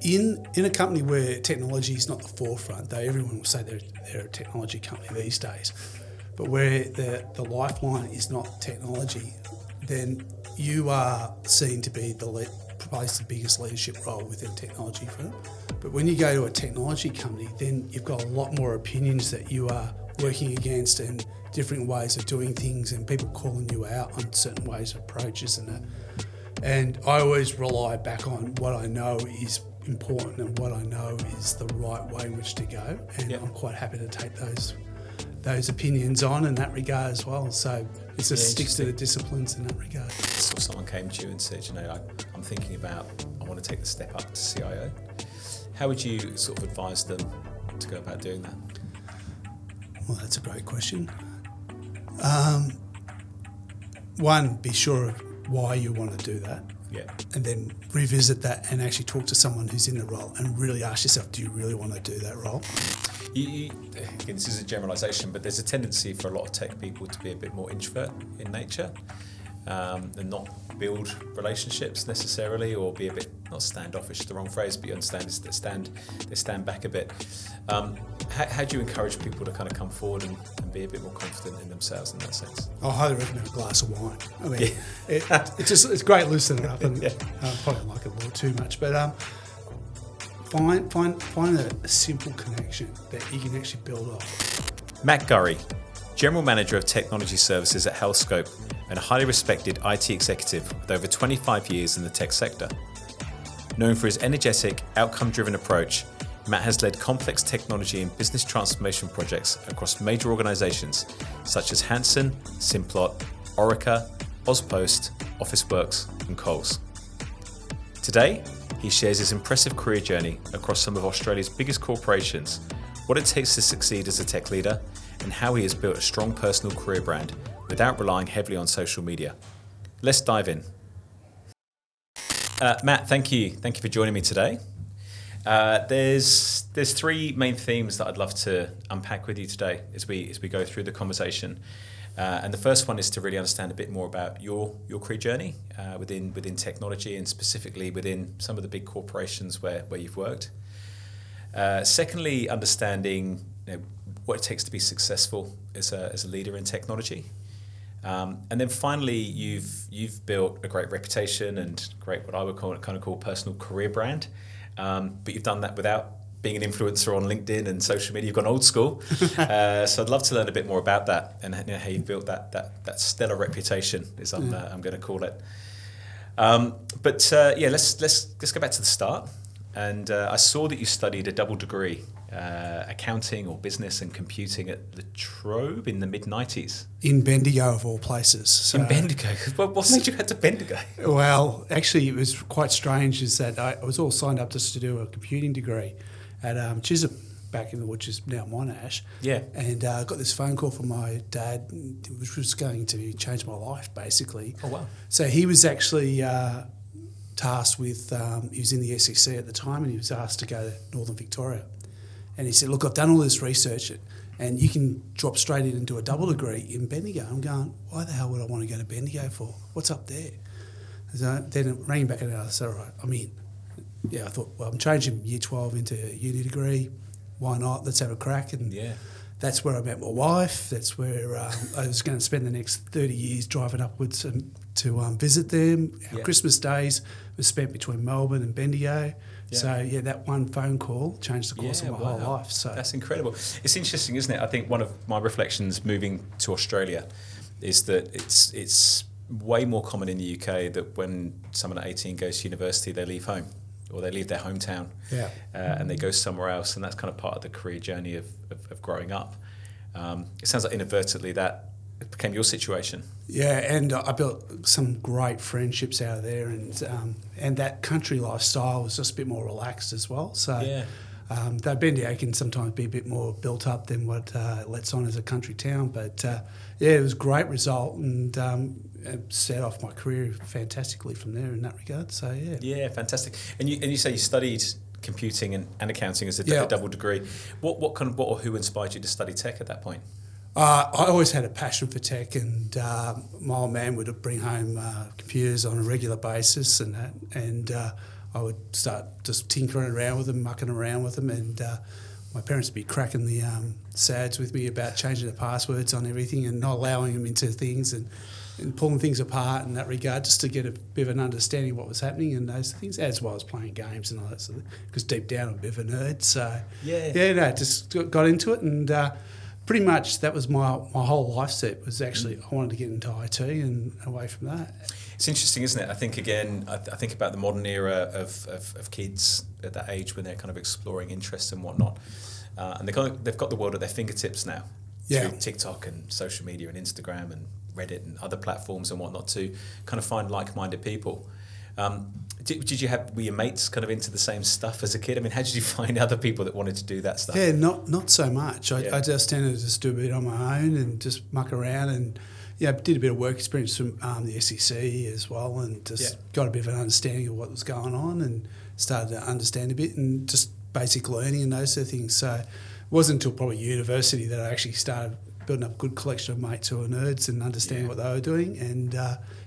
in a company where technology is not the forefront, though everyone will say they're a technology company these days, but where the lifeline is not technology, then you are seen to be probably the biggest leadership role within a technology firm. But when you go to a technology company, then you've got a lot more opinions that you are working against and different ways of doing things and people calling you out on certain ways of approaches and that. And I always rely back on what I know is important and what I know is the right way in which to go. And I'm quite happy to take those opinions on in that regard as well. So it's just sticks to the disciplines in that regard. So someone came to you and said, I'm thinking about, I want to take the step up to CIO. How would you sort of advise them to go about doing that? Well, that's a great question. One, be sure of why you want to do that. Yeah. And then revisit that and actually talk to someone who's in the role and really ask yourself, do you really want to do that role? Again, this is a generalisation, but there's a tendency for a lot of tech people to be a bit more introvert in nature and not build relationships necessarily, or be a bit, not standoffish, the wrong phrase, but you understand, they stand back a bit. How do you encourage people to kind of come forward and be a bit more confident in themselves in that sense? I highly recommend a glass of wine. I mean, it's great loosening up, and probably like it a little too much, but find a simple connection that you can actually build off. Matt Gurrie, General Manager of Technology Services at Healthscope and a highly respected IT executive with over 25 years in the tech sector. Known for his energetic, outcome-driven approach, Matt has led complex technology and business transformation projects across major organisations such as Hansen, Simplot, Orica, Ozpost, Officeworks and Coles. Today, he shares his impressive career journey across some of Australia's biggest corporations, what it takes to succeed as a tech leader, and how he has built a strong personal career brand without relying heavily on social media. Let's dive in. Matt, thank you for joining me today. There's three main themes that I'd love to unpack with you today as we go through the conversation. And the first one is to really understand a bit more about your career journey within technology, and specifically within some of the big corporations where you've worked. Secondly, understanding what it takes to be successful as a leader in technology. And then finally, you've built a great reputation and great, what I would call personal career brand. But you've done that without being an influencer on LinkedIn and social media. You've gone old school. So I'd love to learn a bit more about that and how you built that stellar reputation, as I'm going to call it. Let's go back to the start. And I saw that you studied a double degree, accounting or business and computing at La Trobe in the mid-90s. In Bendigo, of all places. So, in Bendigo? What made you go to Bendigo? Well, actually, it was quite strange, is that I was all signed up just to do a computing degree at Chisholm, back in which is now Monash. Yeah. And I got this phone call from my dad, which was going to change my life, basically. Oh, wow. So he was actually tasked with, he was in the SEC at the time, and he was asked to go to Northern Victoria. And he said, look, I've done all this research and you can drop straight in and do a double degree in Bendigo. I'm going, why the hell would I want to go to Bendigo for? What's up there? So then it rang back and I said, all right, I'm in. Yeah, I thought, well, I'm changing year 12 into a uni degree. Why not? Let's have a crack. And that's where I met my wife. That's where I was going to spend the next 30 years driving upwards to visit them. Our Christmas days was spent between Melbourne and Bendigo. Yeah. So, that one phone call changed the course of my whole life. So that's incredible. It's interesting, isn't it? I think one of my reflections moving to Australia is that it's way more common in the UK that when someone at 18 goes to university, they leave home or they leave their hometown and they go somewhere else. And that's kind of part of the career journey of growing up. It sounds like inadvertently that became your situation. Yeah, and I built some great friendships out of there, and that country lifestyle was just a bit more relaxed as well. So, though Bendigo can sometimes be a bit more built up than what it lets on as a country town, but it was a great result, and it set off my career fantastically from there in that regard. So yeah, fantastic. And you say you studied computing and accounting as a double degree. What or who inspired you to study tech at that point? I always had a passion for tech, and my old man would bring home computers on a regular basis, and I would start just tinkering around with them, mucking around with them, and my parents would be cracking the sads with me about changing the passwords on everything and not allowing them into things and pulling things apart in that regard, just to get a bit of an understanding of what was happening and those things, as well as playing games and all that sort of thing, because deep down I'm a bit of a nerd. So, just got into it, and pretty much that was my whole life set, was actually I wanted to get into IT and away from that. It's interesting, isn't it? I think, again, I think about the modern era of kids at that age when they're kind of exploring interests and whatnot. And they've got the world at their fingertips now, through TikTok and social media and Instagram and Reddit and other platforms and whatnot, to kind of find like-minded people. Were your mates kind of into the same stuff as a kid? I mean, how did you find other people that wanted to do that stuff? Yeah, not so much. I just tended to just do a bit on my own and just muck around, and did a bit of work experience from the SEC as well, and just got a bit of an understanding of what was going on and started to understand a bit, and just basic learning and those sort of things. So it wasn't until probably university that I actually started building up a good collection of mates who were nerds and understanding what they were doing, and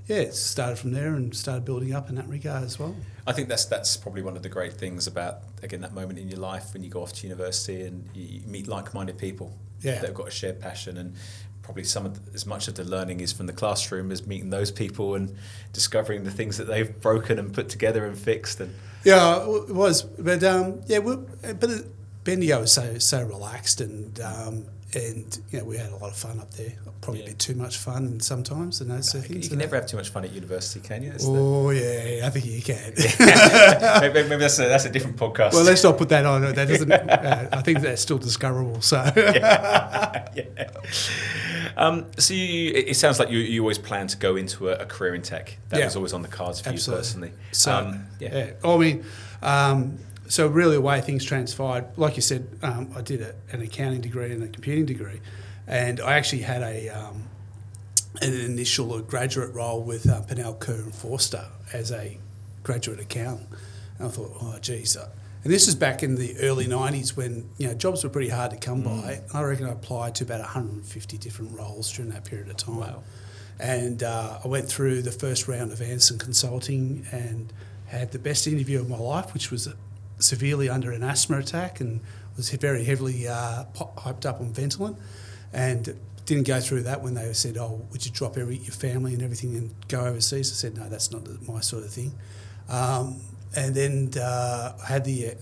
it started from there and started building up in that regard as well. I think that's probably one of the great things about, again, that moment in your life when you go off to university and you meet like-minded people that have got a shared passion, and probably as much of the learning is from the classroom as meeting those people and discovering the things that they've broken and put together and fixed. And it was, but Bendigo was so relaxed, and we had a lot of fun up there. Probably a bit too much fun sometimes, and those sort of things. You can never have too much fun at university, can you? I think you can. Maybe that's a different podcast. Well, let's not put that on. That doesn't. I think that's still discoverable. So. So it sounds like you always plan to go into a career in tech. That was always on the cards for you personally. So, I mean, so really the way things transpired, like you said, I did an accounting degree and a computing degree, and I actually had an initial graduate role with Pennell, Kerr and Forster as a graduate accountant. And I thought, oh, geez. And this was back in the early 90s when jobs were pretty hard to come by. I reckon I applied to about 150 different roles during that period of time. Wow. And I went through the first round of Hansen Consulting and had the best interview of my life, which was severely under an asthma attack and was very heavily hyped up on Ventolin, and didn't go through that when they said, oh, would you drop your family and everything and go overseas? I said, no, that's not my sort of thing. And then I had the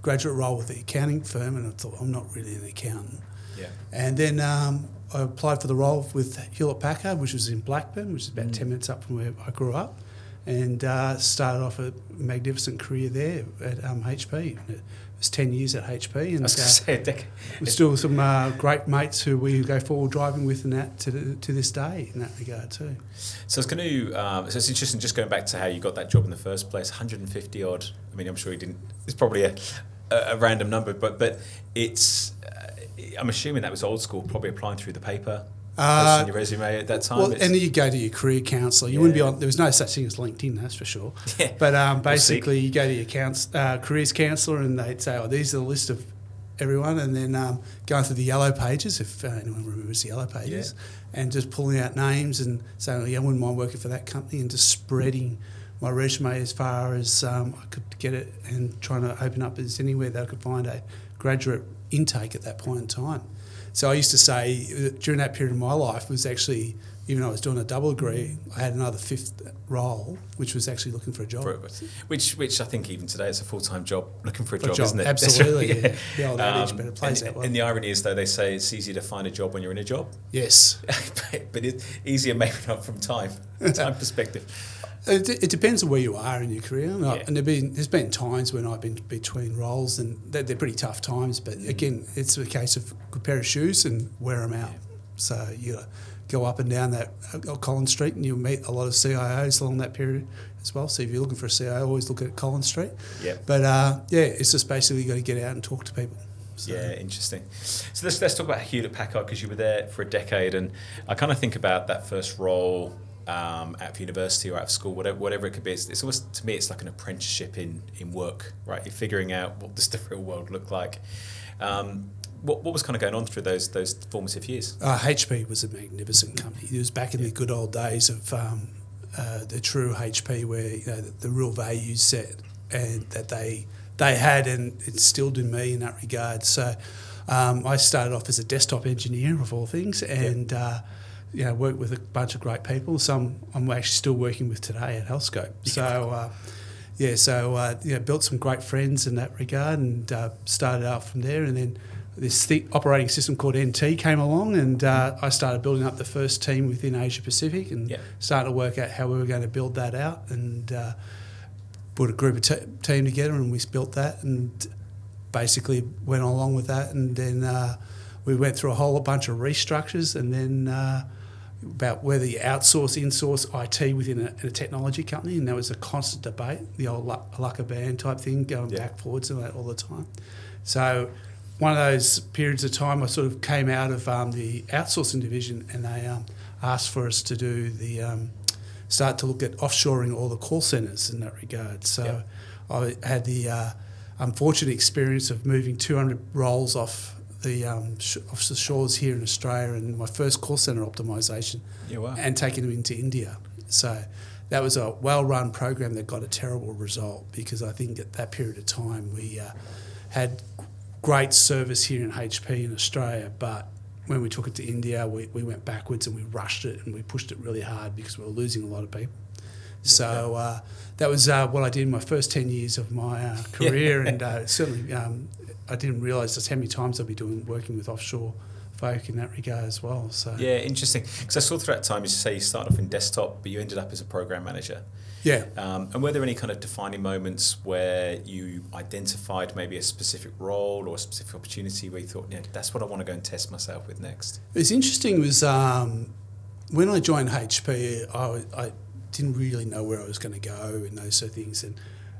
graduate role with the accounting firm, and I thought, I'm not really an accountant. Yeah. And then I applied for the role with Hewlett-Packard, which was in Blackburn, which is about 10 minutes up from where I grew up, and started off a magnificent career there at HP. It was 10 years at HP. And I was going to say a decade. We're still some great mates who we go forward driving with and that to this day in that regard too. So I was going to, so it's interesting just going back to how you got that job in the first place, 150 odd. I mean, I'm sure you didn't, it's probably a random number, but it's, I'm assuming that was old school, probably applying through the paper. On your resume at that time. Well, and then you go to your career counsellor. You wouldn't be on. There was no such thing as LinkedIn, that's for sure. Yeah. But basically, you go to your careers counsellor, and they'd say, "Oh, these are the list of everyone," and then going through the yellow pages, if anyone remembers the yellow pages, and just pulling out names and saying, "Oh, yeah, I wouldn't mind working for that company," and just spreading my resume as far as I could get it, and trying to open up as anywhere that I could find a graduate intake at that point in time. So I used to say during that period of my life was actually, even though I was doing a double degree, I had another fifth role, which was actually looking for a job. Which I think even today it's a full-time job, looking for a job, isn't it? Absolutely. Yeah. The old adage, but it plays that way. And the irony is, though, they say it's easier to find a job when you're in a job. Yes. But it's easier maybe not from time perspective. It depends on where you are in your career. And there's been times when I've been between roles, and they're pretty tough times. But again, it's a case of a good pair of shoes and wear them out. So you go up and down that Collins Street, and you'll meet a lot of CIOs along that period as well. So if you're looking for a CIO, always look at Collins Street. Yeah. But it's just basically got to get out and talk to people. So. Yeah, interesting. So let's talk about Hewlett-Packard, because you were there for a decade, and I kind of think about that first role. Out of university or out of school, whatever it could be, it's always, to me, it's like an apprenticeship in work, right? You're figuring out what does the real world look like. What was kind of going on through those formative years? HP was a magnificent company. It was back in the good old days of the true HP, where the real values set and that they had, and instilled in me in that regard. So I started off as a desktop engineer of all things, and worked with a bunch of great people. Some I'm actually still working with today at Healthscope. So built some great friends in that regard, and started out from there. And then this operating system called NT came along, and I started building up the first team within Asia Pacific, and started to work out how we were going to build that out, and put a group of team together, and we built that, and basically went along with that. And then we went through a whole bunch of restructures, and then about whether you outsource, insource IT within a technology company, and there was a constant debate, the old luck of band type thing, going back, forwards and that all the time. So one of those periods of time, I sort of came out of the outsourcing division, and they asked for us to do start to look at offshoring all the call centres in that regard. So I had the unfortunate experience of moving 200 roles off the shores here in Australia, and my first call centre optimisation, and taking them into India. So that was a well-run program that got a terrible result, because I think at that period of time we had great service here in HP in Australia, but when we took it to India, we went backwards, and we rushed it, and we pushed it really hard because we were losing a lot of people. So that was what I did in my first 10 years of my career, and certainly I didn't realise just how many times I'd be working with offshore folk in that regard as well. So interesting. Because I saw through that time, you say you started off in desktop, but you ended up as a program manager. Yeah. And were there any kind of defining moments where you identified maybe a specific role or a specific opportunity where you thought, that's what I want to go and test myself with next? It was interesting was when I joined HP, I didn't really know where I was going to go and those sort of things. And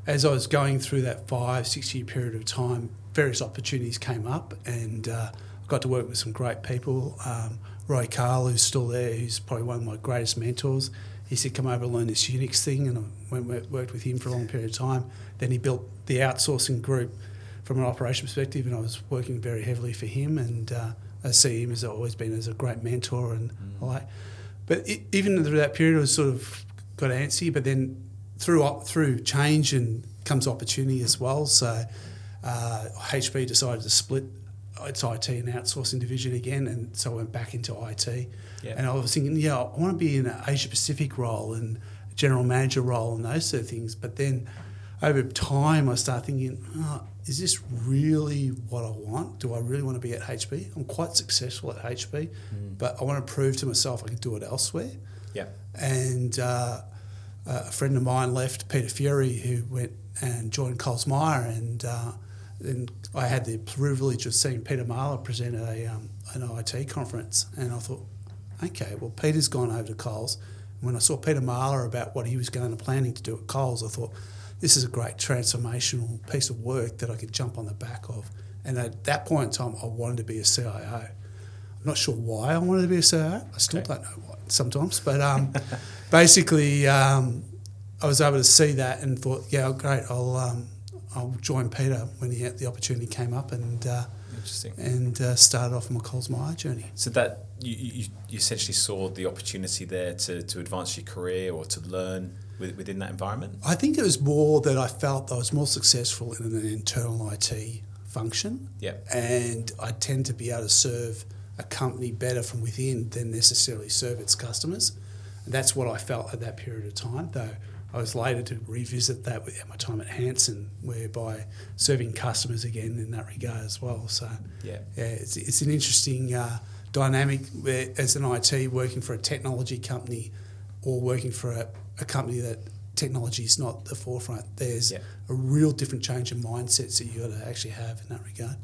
as I was going through that 5-6 year period of time, various opportunities came up, and I got to work with some great people. Roy Carl, who's still there, who's probably one of my greatest mentors. He said, come over and learn this Unix thing, and I worked with him for a long period of time. Then he built the outsourcing group from an operation perspective, and I was working very heavily for him, and I see him as always been as a great mentor and all that. But even through that period, I was sort of got antsy, but then through change and comes opportunity as well. So HP decided to split its IT and outsourcing division again, and so I went back into IT. And I was thinking, I want to be in an Asia Pacific role and a general manager role and those sort of things. But then over time I started thinking, is this really what I want? Do I really want to be at HP? I'm quite successful at HP, but I want to prove to myself I can do it elsewhere. And a friend of mine left, Peter Fury, who went and joined Coles Myer, and I had the privilege of seeing Peter Marler present at an IT conference, and I thought, okay, well, Peter's gone over to Coles. And when I saw Peter Marler about what he was planning to do at Coles, I thought, this is a great transformational piece of work that I could jump on the back of. And at that point in time, I wanted to be a CIO. I'm not sure why I wanted to be a CIO. I still don't know why sometimes. But basically, I was able to see that and thought, great, I'll join Peter when the opportunity came up, and interesting, and started off my Coles Myer journey. So that you essentially saw the opportunity there to advance your career or to learn within that environment? I think it was more that I felt I was more successful in an internal IT function, and I tend to be able to serve a company better from within than necessarily serve its customers. And that's what I felt at that period of time, though I was later to revisit that with my time at Hansen, whereby serving customers again in that regard as well. So it's an interesting dynamic where, as an IT, working for a technology company or working for a company that technology is not the forefront. There's a real different change in mindsets that you got to actually have in that regard.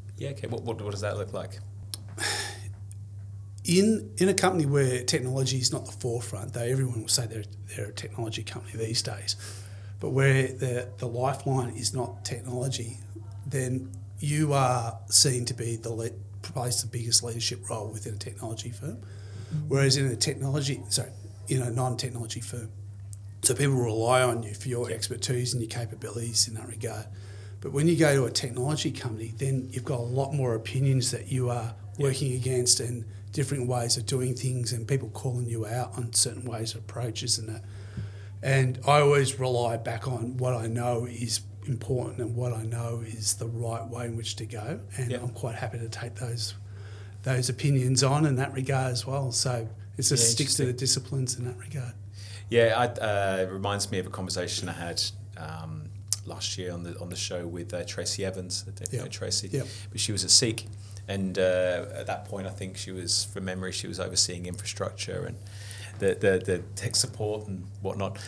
What does that look like? In a company where technology is not the forefront, though everyone will say they're a technology company these days, but where the lifeline is not technology, then you are seen to be plays the biggest leadership role within a technology firm. Whereas in a non-technology firm, so people rely on you for your expertise and your capabilities in that regard. But when you go to a technology company, then you've got a lot more opinions that you are working against, and different ways of doing things, and people calling you out on certain ways of approaches and that. And I always rely back on what I know is important and what I know is the right way in which to go. And I'm quite happy to take those opinions on in that regard as well. So it's just stick to the disciplines in that regard. Yeah, it reminds me of a conversation I had last year on the show with Tracy Evans. I don't know Tracy, but she was at Seek, and at that point, I think she was, from memory, she was overseeing infrastructure and the tech support and whatnot.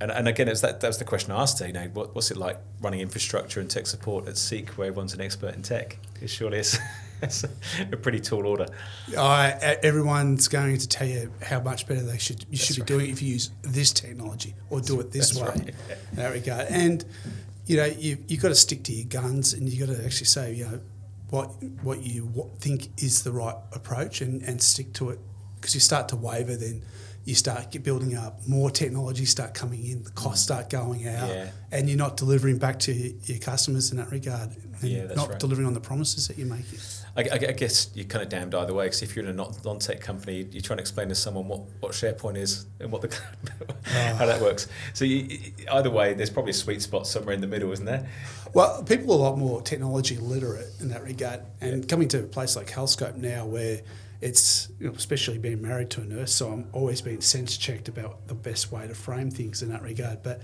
And again, that was the question I asked her. What's it like running infrastructure and tech support at Seek, where everyone's an expert in tech? Because surely it's a pretty tall order. Everyone's going to tell you how much better you should be doing if you use this technology or do it this way. Right. In that regard, and you've got to stick to your guns, and you've got to actually say what you think is the right approach and stick to it. Because you start to waver, then you start building up, more technology start coming in, the costs start going out, and you're not delivering back to your customers in that regard, and not delivering on the promises that you're making. I guess you're kind of damned either way, because if you're in a non-tech company, you're trying to explain to someone what SharePoint is and how that works. So either way, there's probably a sweet spot somewhere in the middle, isn't there? Well, people are a lot more technology literate in that regard, and coming to a place like Healthscope now, where it's, especially being married to a nurse, so I'm always being sense checked about the best way to frame things in that regard. But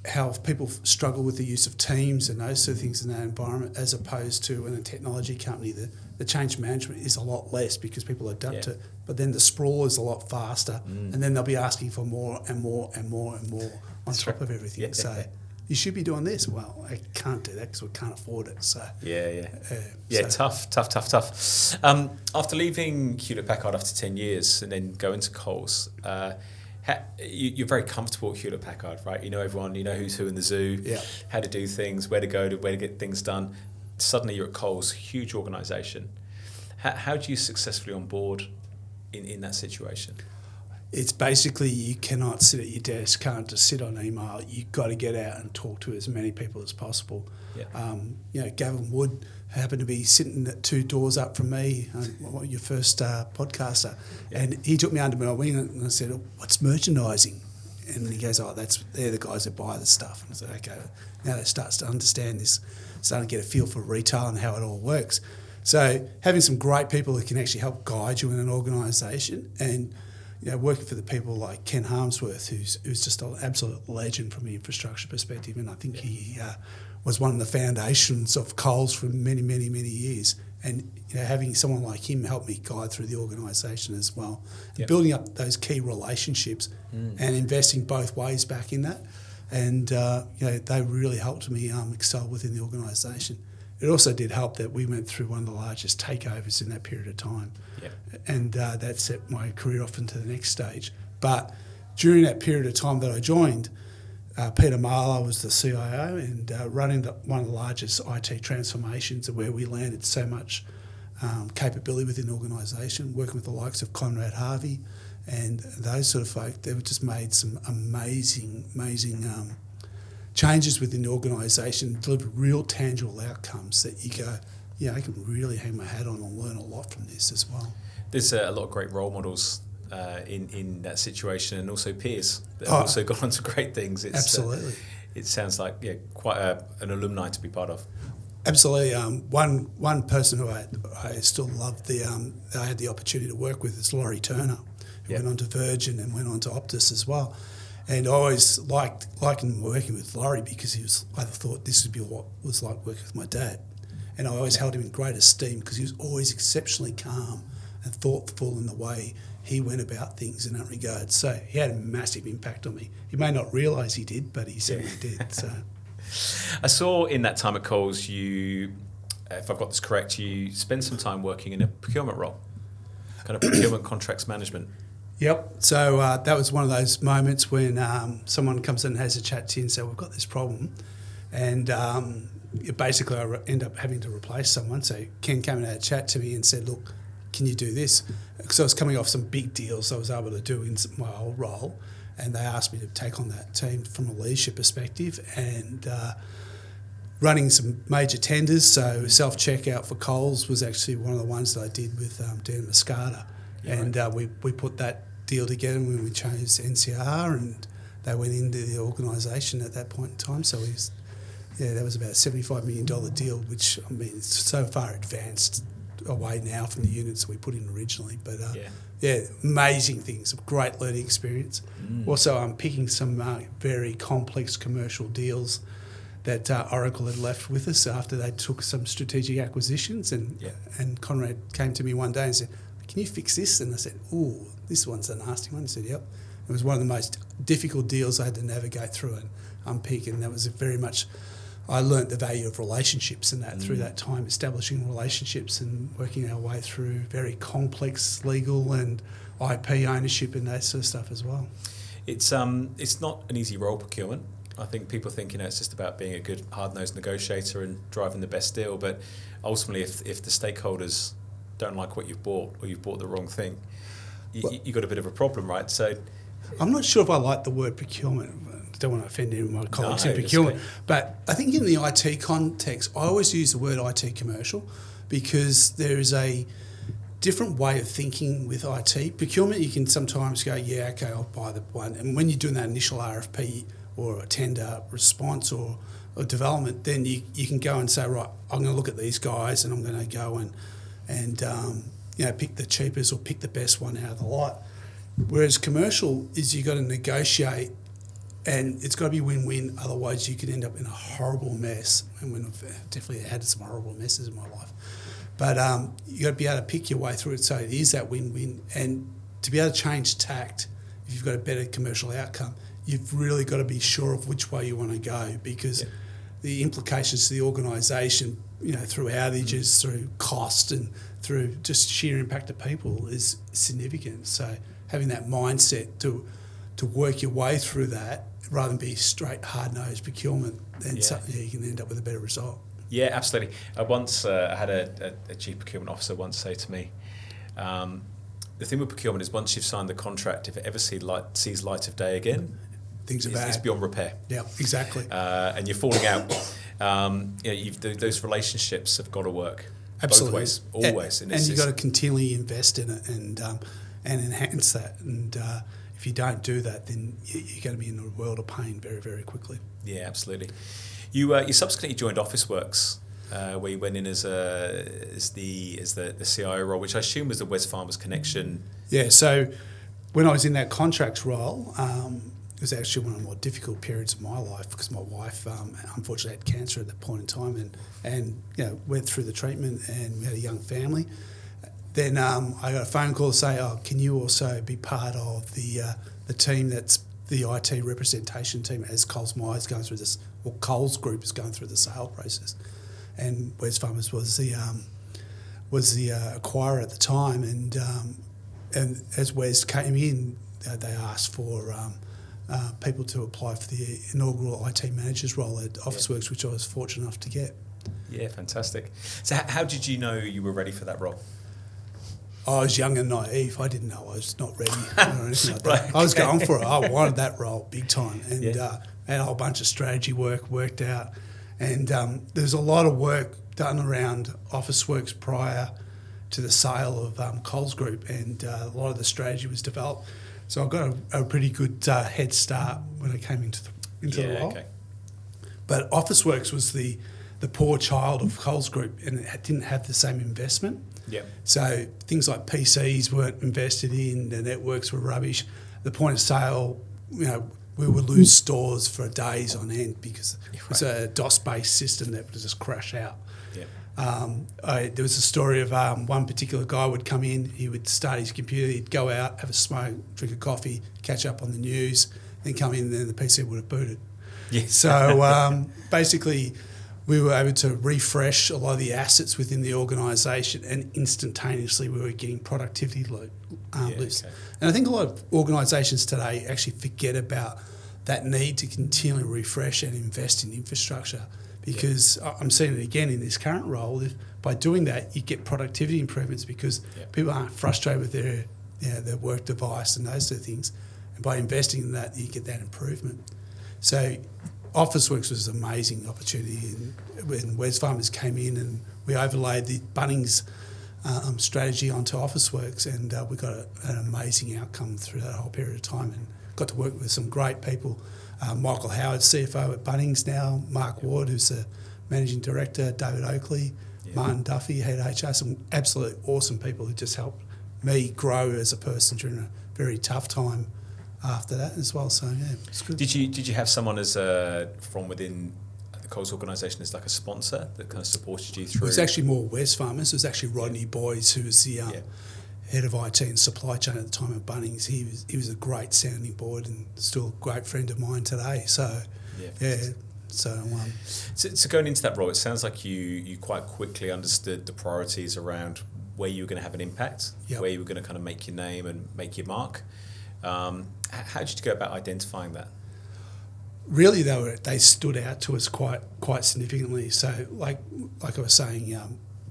how people struggle with the use of teams and those sort of things in that environment, as opposed to in a technology company, the change management is a lot less because people adapt to it. But then the sprawl is a lot faster, and then they'll be asking for more and more and more and more on top of everything. Yeah. So you should be doing this. Well, I can't do that because we can't afford it. So tough. After leaving Hewlett-Packard after 10 years and then going to Coles, you're very comfortable at Hewlett-Packard, right? You know everyone, you know who's who in the zoo, how to do things, where to go, where to get things done. Suddenly you're at Coles, huge organisation. How do you successfully onboard in that situation? It's basically, you cannot sit at your desk, can't just sit on email. You've got to get out and talk to as many people as possible. Gavin Wood happened to be sitting at 2 doors up from me, your first podcaster, and he took me under my wing and I said, "What's merchandising?" And he goes, they're the guys that buy the stuff. And I said, okay, now they start to understand this, starting to get a feel for retail and how it all works. So having some great people who can actually help guide you in an organisation, and working for the people like Ken Harmsworth, who's just an absolute legend from the infrastructure perspective, and I think he was one of the foundations of Coles for many, many, many years. And having someone like him help me guide through the organisation as well, and building up those key relationships and investing both ways back in that, and they really helped me excel within the organisation. It also did help that we went through one of the largest takeovers in that period of time, and that set my career off into the next stage. But during that period of time that I joined, Peter Marlow was the CIO and running one of the largest IT transformations, where we landed so much capability within the organisation, working with the likes of Conrad Harvey and those sort of folk. They've just made some amazing changes within the organisation, delivered real tangible outcomes that you go, I can really hang my hat on and learn a lot from this as well. There's a lot of great role models in that situation, and also peers that have also gone on to great things. Absolutely. It sounds like quite an alumni to be part of. Absolutely. One person who I still love, I had the opportunity to work with, is Laurie Turner, who went on to Virgin and went on to Optus as well. And I always liked working with Laurie because I thought this would be what it was like working with my dad. And I always held him in great esteem because he was always exceptionally calm and thoughtful in the way he went about things in that regard. So he had a massive impact on me. He may not realise he did, but he certainly did. So I saw in that time at Coles, you, if I've got this correct, you spent some time working in a procurement role, kind of procurement contracts management. Yep. So that was one of those moments when someone comes in and has a chat to you and says, we've got this problem. And basically I end up having to replace someone. So Ken came and had a chat to me and said, look, can you do this? Because I was coming off some big deals I was able to do in my old role. And they asked me to take on that team from a leadership perspective and running some major tenders. So self-checkout for Coles was actually one of the ones that I did with Dan Muscata. And we put that deal together when we chose NCR, and they went into the organisation at that point in time. So that was about a $75 million deal, which, I mean, it's so far advanced away now from the units we put in originally. But amazing things, a great learning experience. Also, I'm picking some very complex commercial deals that Oracle had left with us after they took some strategic acquisitions. And Conrad came to me one day and said, "Can you fix this?" And I said, "Oh, this one's a nasty one." He said, "Yep." It was one of the most difficult deals I had to navigate through and unpick, and that was very much, I learnt the value of relationships and that through that time, establishing relationships and working our way through very complex legal and IP ownership and that sort of stuff as well. It's not an easy role, procurement. I think people think, it's just about being a good hard-nosed negotiator and driving the best deal, but ultimately if the stakeholders don't like what you've bought or you've bought the wrong thing, you've got a bit of a problem, right? So I'm not sure if I like the word procurement. I don't want to offend any of my colleagues in procurement. Okay. But I think in the IT context, I always use the word IT commercial because there is a different way of thinking with IT. Procurement, you can sometimes go, yeah, okay, I'll buy the one. And when you're doing that initial RFP or a tender response or development, then you can go and say, right, I'm going to look at these guys and I'm going to go and pick the cheapest or pick the best one out of the lot. Whereas commercial is you've got to negotiate, and it's got to be win-win, otherwise you could end up in a horrible mess. And I've definitely had some horrible messes in my life. But you've got to be able to pick your way through it so it is that win-win. And to be able to change tact, if you've got a better commercial outcome, you've really got to be sure of which way you want to go, because the implications to the organisation, through outages, through cost and through just sheer impact to people is significant. So having that mindset to work your way through that rather than be straight hard-nosed procurement, then you can end up with a better result. Yeah, absolutely. I had a chief procurement officer once say to me, the thing with procurement is once you've signed the contract, if it ever sees light of day again, things are bad. It's beyond repair. Yeah, exactly. And you're falling out. Those relationships have got to work. Absolutely. Both ways, always. And you've got to continually invest in it and enhance that. And if you don't do that, then you're going to be in a world of pain very, very quickly. Yeah, absolutely. You subsequently joined Officeworks, where you went in as the CIO role, which I assume was the Wesfarmers connection. Yeah. So when I was in that contracts role, it was actually one of the more difficult periods of my life because my wife unfortunately had cancer at that point in time and went through the treatment, and we had a young family. Then I got a phone call to say, can you also be part of the team that's the IT representation team as Coles Myers going through this, or Coles Group is going through the sale process. And Wesfarmers was the acquirer at the time, and as Wes came in, they asked for people to apply for the inaugural IT manager's role at Officeworks, which I was fortunate enough to get. Yeah, fantastic. So how did you know you were ready for that role? I was young and naive. I didn't know I was not ready or anything like that. Right. I was going for it. I wanted that role big time, and had a whole bunch of strategy work worked out. And there's a lot of work done around Officeworks prior to the sale of Coles Group, and a lot of the strategy was developed. So I got a pretty good head start when I came into the role. Okay. But Officeworks was the poor child of Coles Group, and it didn't have the same investment. Yeah. So things like PCs weren't invested in, the networks were rubbish. The point of sale, we would lose stores for days on end because it was a DOS-based system that would just crash out. Yeah. There was a story of one particular guy would come in, he would start his computer, he'd go out, have a smoke, drink a coffee, catch up on the news, then come in and then the PC would have booted. Yeah. So basically we were able to refresh a lot of the assets within the organisation, and instantaneously we were getting productivity lifts. Okay. And I think a lot of organisations today actually forget about that need to continually refresh and invest in infrastructure, because I'm seeing it again in this current role. By doing that, you get productivity improvements because people aren't frustrated with their work device and those sort of things. And by investing in that, you get that improvement. So Officeworks was an amazing opportunity. And when Wesfarmers came in and we overlaid the Bunnings strategy onto Officeworks, and we got an amazing outcome through that whole period of time, and got to work with some great people. Michael Howard, CFO at Bunnings now, Mark Ward, who's the Managing Director, David Oakley, Martin Duffy, Head HR, some absolutely awesome people who just helped me grow as a person during a very tough time after that as well. So yeah, it's good. Did you have someone as from within the Coles organisation as like a sponsor that kind of supported you through? It was actually more Wesfarmers. It was actually Rodney Boys, who was the head of IT and supply chain at the time at Bunnings. He was a great sounding board and still a great friend of mine today. So So going into that role, it sounds like you quite quickly understood the priorities around where you were going to have an impact, where you were going to kind of make your name and make your mark. How did you go about identifying that? Really, they stood out to us quite significantly. So, like I was saying,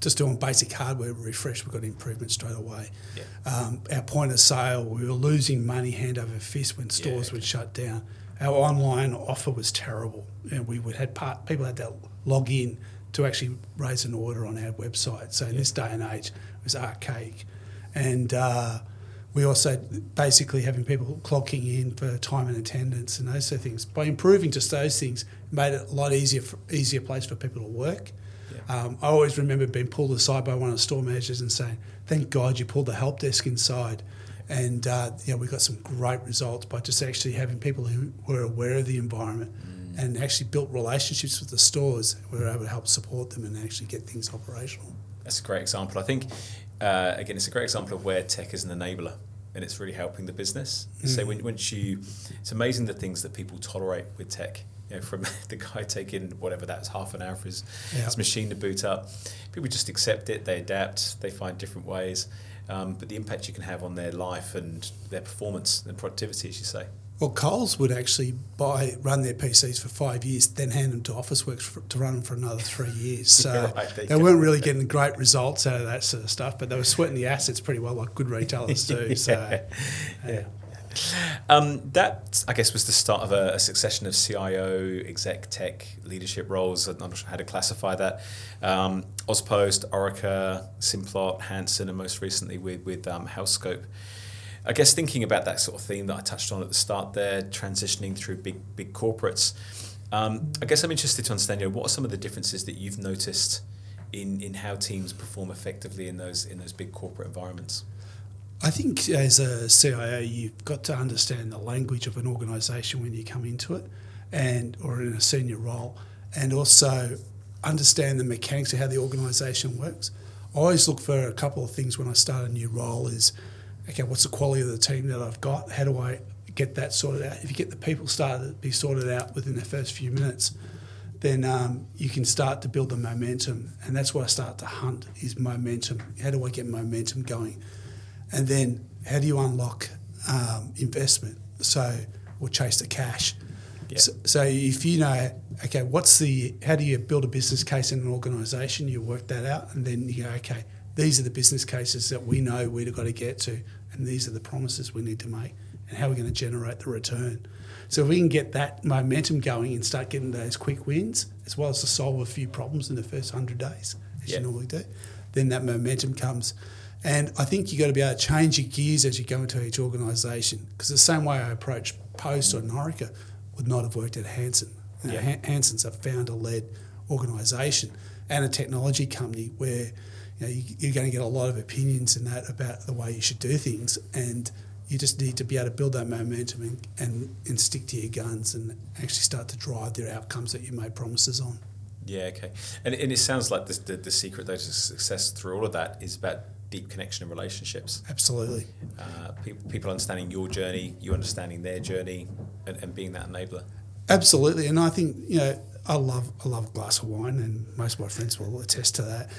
just doing basic hardware refresh, we got improvement straight away. Our point of sale, we were losing money hand over fist when stores would shut down. Our online offer was terrible, and we would people had to log in to actually raise an order on our website. So in this day and age, it was archaic, and we also basically having people clocking in for time and attendance and those sort of things. By improving just those things, it made it a lot easier place for people to work. I always remember being pulled aside by one of the store managers and saying, "Thank God you pulled the help desk inside." And we got some great results by just actually having people who were aware of the environment and actually built relationships with the stores. We were able to help support them and actually get things operational. That's a great example. I think, again, it's a great example of where tech is an enabler and it's really helping the business. So it's amazing the things that people tolerate with tech. You know, from the guy taking whatever that's half an hour for his machine to boot up. People just accept it, they adapt, they find different ways. But the impact you can have on their life and their performance and productivity, as you say. Well, Coles would actually run their PCs for 5 years, then hand them to Officeworks to run them for another 3 years. So they weren't really getting great results out of that sort of stuff, but they were sweating the assets pretty well, like good retailers do. That, I guess, was the start of a succession of CIO, exec tech leadership roles. I'm not sure how to classify that. Ozpost, Orica, Simplot, Hansen, and most recently with Healthscope. I guess thinking about that sort of theme that I touched on at the start there, transitioning through big corporates, I guess I'm interested to understand, what are some of the differences that you've noticed in how teams perform effectively in those big corporate environments? I think as a CIO, you've got to understand the language of an organisation when you come into it, or in a senior role, and also understand the mechanics of how the organisation works. I always look for a couple of things when I start a new role is, okay, what's the quality of the team that I've got? How do I get that sorted out? If you get the people started to be sorted out within the first few minutes, then you can start to build the momentum. And that's what I start to hunt is momentum. How do I get momentum going? And then how do you unlock investment? Or chase the cash. Yeah. So if you know, okay, how do you build a business case in an organisation? You work that out, and then you go, okay, these are the business cases that we know we've got to get to, and these are the promises we need to make, and how we're going to generate the return. So if we can get that momentum going and start getting those quick wins, as well as to solve a few problems in the first 100 days, as you normally do, then that momentum comes. And I think you've got to be able to change your gears as you go into each organisation, because the same way I approach Post or Orica would not have worked at Hansen. Hansen's a founder-led organisation and a technology company where you're going to get a lot of opinions in that about the way you should do things, and you just need to be able to build that momentum and stick to your guns and actually start to drive the outcomes that you made promises on. Yeah, okay. And it sounds like the secret, though, to success through all of that is about deep connection and relationships. Absolutely. People understanding your journey, you understanding their journey, and being that enabler. Absolutely. And I think, I love a glass of wine, and most of my friends will attest to that.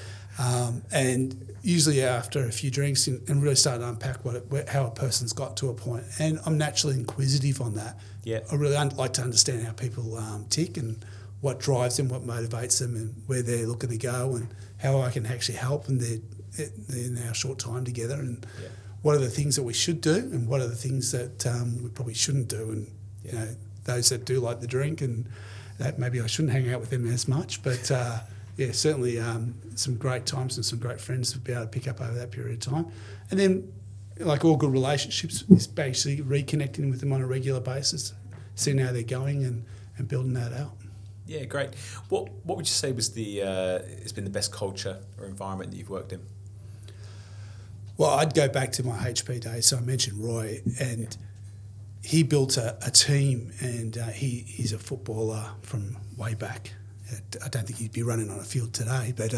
And usually after a few drinks and really start to unpack how a person's got to a point. And I'm naturally inquisitive on that. Yeah. I really like to understand how people tick and what drives them, what motivates them, and where they're looking to go, and how I can actually help in our short time together, and what are the things that we should do and what are the things that we probably shouldn't do. And those that do like the drink, and that maybe I shouldn't hang out with them as much, but yeah, certainly some great times and some great friends to be able to pick up over that period of time. And then, like all good relationships, is basically reconnecting with them on a regular basis, seeing how they're going and building that out. Yeah, great. What would you say was has been the best culture or environment that you've worked in? Well, I'd go back to my HP days. So I mentioned Roy, and he built a team, and he's a footballer from way back. I don't think he'd be running on a field today, but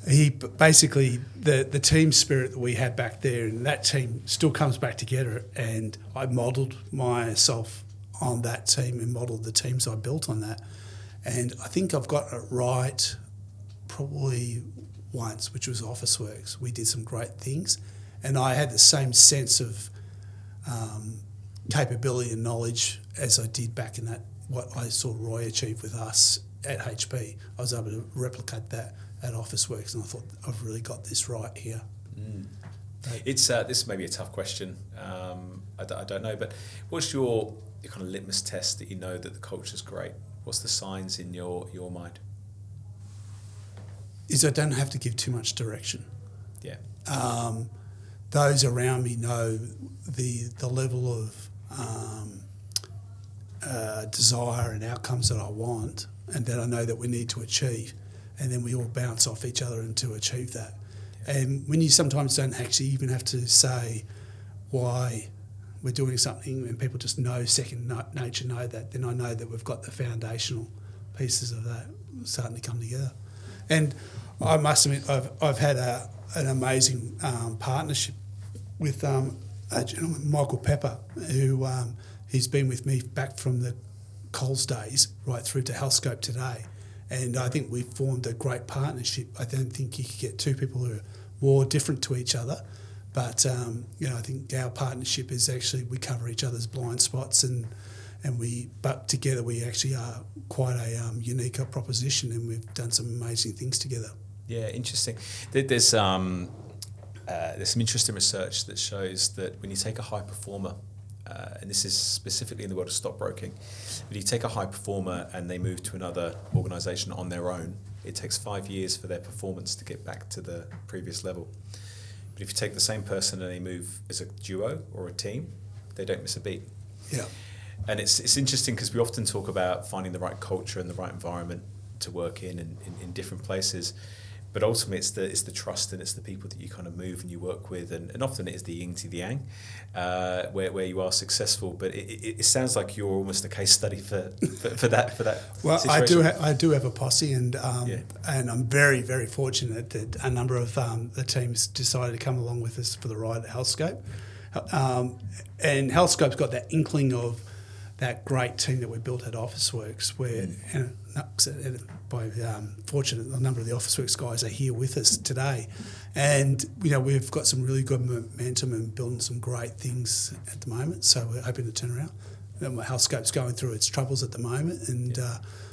he basically, the team spirit that we had back there, and that team still comes back together, and I modelled myself on that team and modelled the teams I built on that. And I think I've got it right probably once, which was Officeworks. We did some great things, and I had the same sense of capability and knowledge as I did back in that, what I saw Roy achieve with us at HP. I was able to replicate that at Officeworks, and I thought, I've really got this right here. It's this may be a tough question. I don't know, but what's your kind of litmus test that you know that the culture's great? What's the signs in your mind? Is I don't have to give too much direction. Yeah. Those around me know the level of desire and outcomes that I want, and that I know that we need to achieve, and then we all bounce off each other and to achieve that. Yeah. And when you sometimes don't actually even have to say why we're doing something, and people just know, second nature know that, then I know that we've got the foundational pieces of that starting to come together. And I must admit, I've had an amazing partnership with a gentleman, Michael Pepper, who he's been with me back from the Coles days right through to Healthscope today. And I think we've formed a great partnership. I don't think you could get two people who are more different to each other. But, I think our partnership is actually we cover each other's blind spots, but together we actually are quite a unique proposition, and we've done some amazing things together. Yeah, interesting. There's some interesting research that shows that when you take a high performer, and this is specifically in the world of stockbroking, when you take a high performer and they move to another organisation on their own, it takes 5 years for their performance to get back to the previous level. But if you take the same person and they move as a duo or a team, they don't miss a beat. Yeah. And it's interesting because we often talk about finding the right culture and the right environment to work in different places. But ultimately, it's the trust, and it's the people that you kind of move and you work with, and often it is the yin to the yang, where you are successful. But it sounds like you're almost a case study for that. Well, situation. I do have a posse, and I'm very, very fortunate that a number of the teams decided to come along with us for the ride at Healthscope, and Healthscope's got that inkling of that great team that we built at Officeworks, where by fortunate, a number of the Officeworks guys are here with us today, and we've got some really good momentum and building some great things at the moment. So we're hoping to turn around. Healthscope's going through its troubles at the moment, and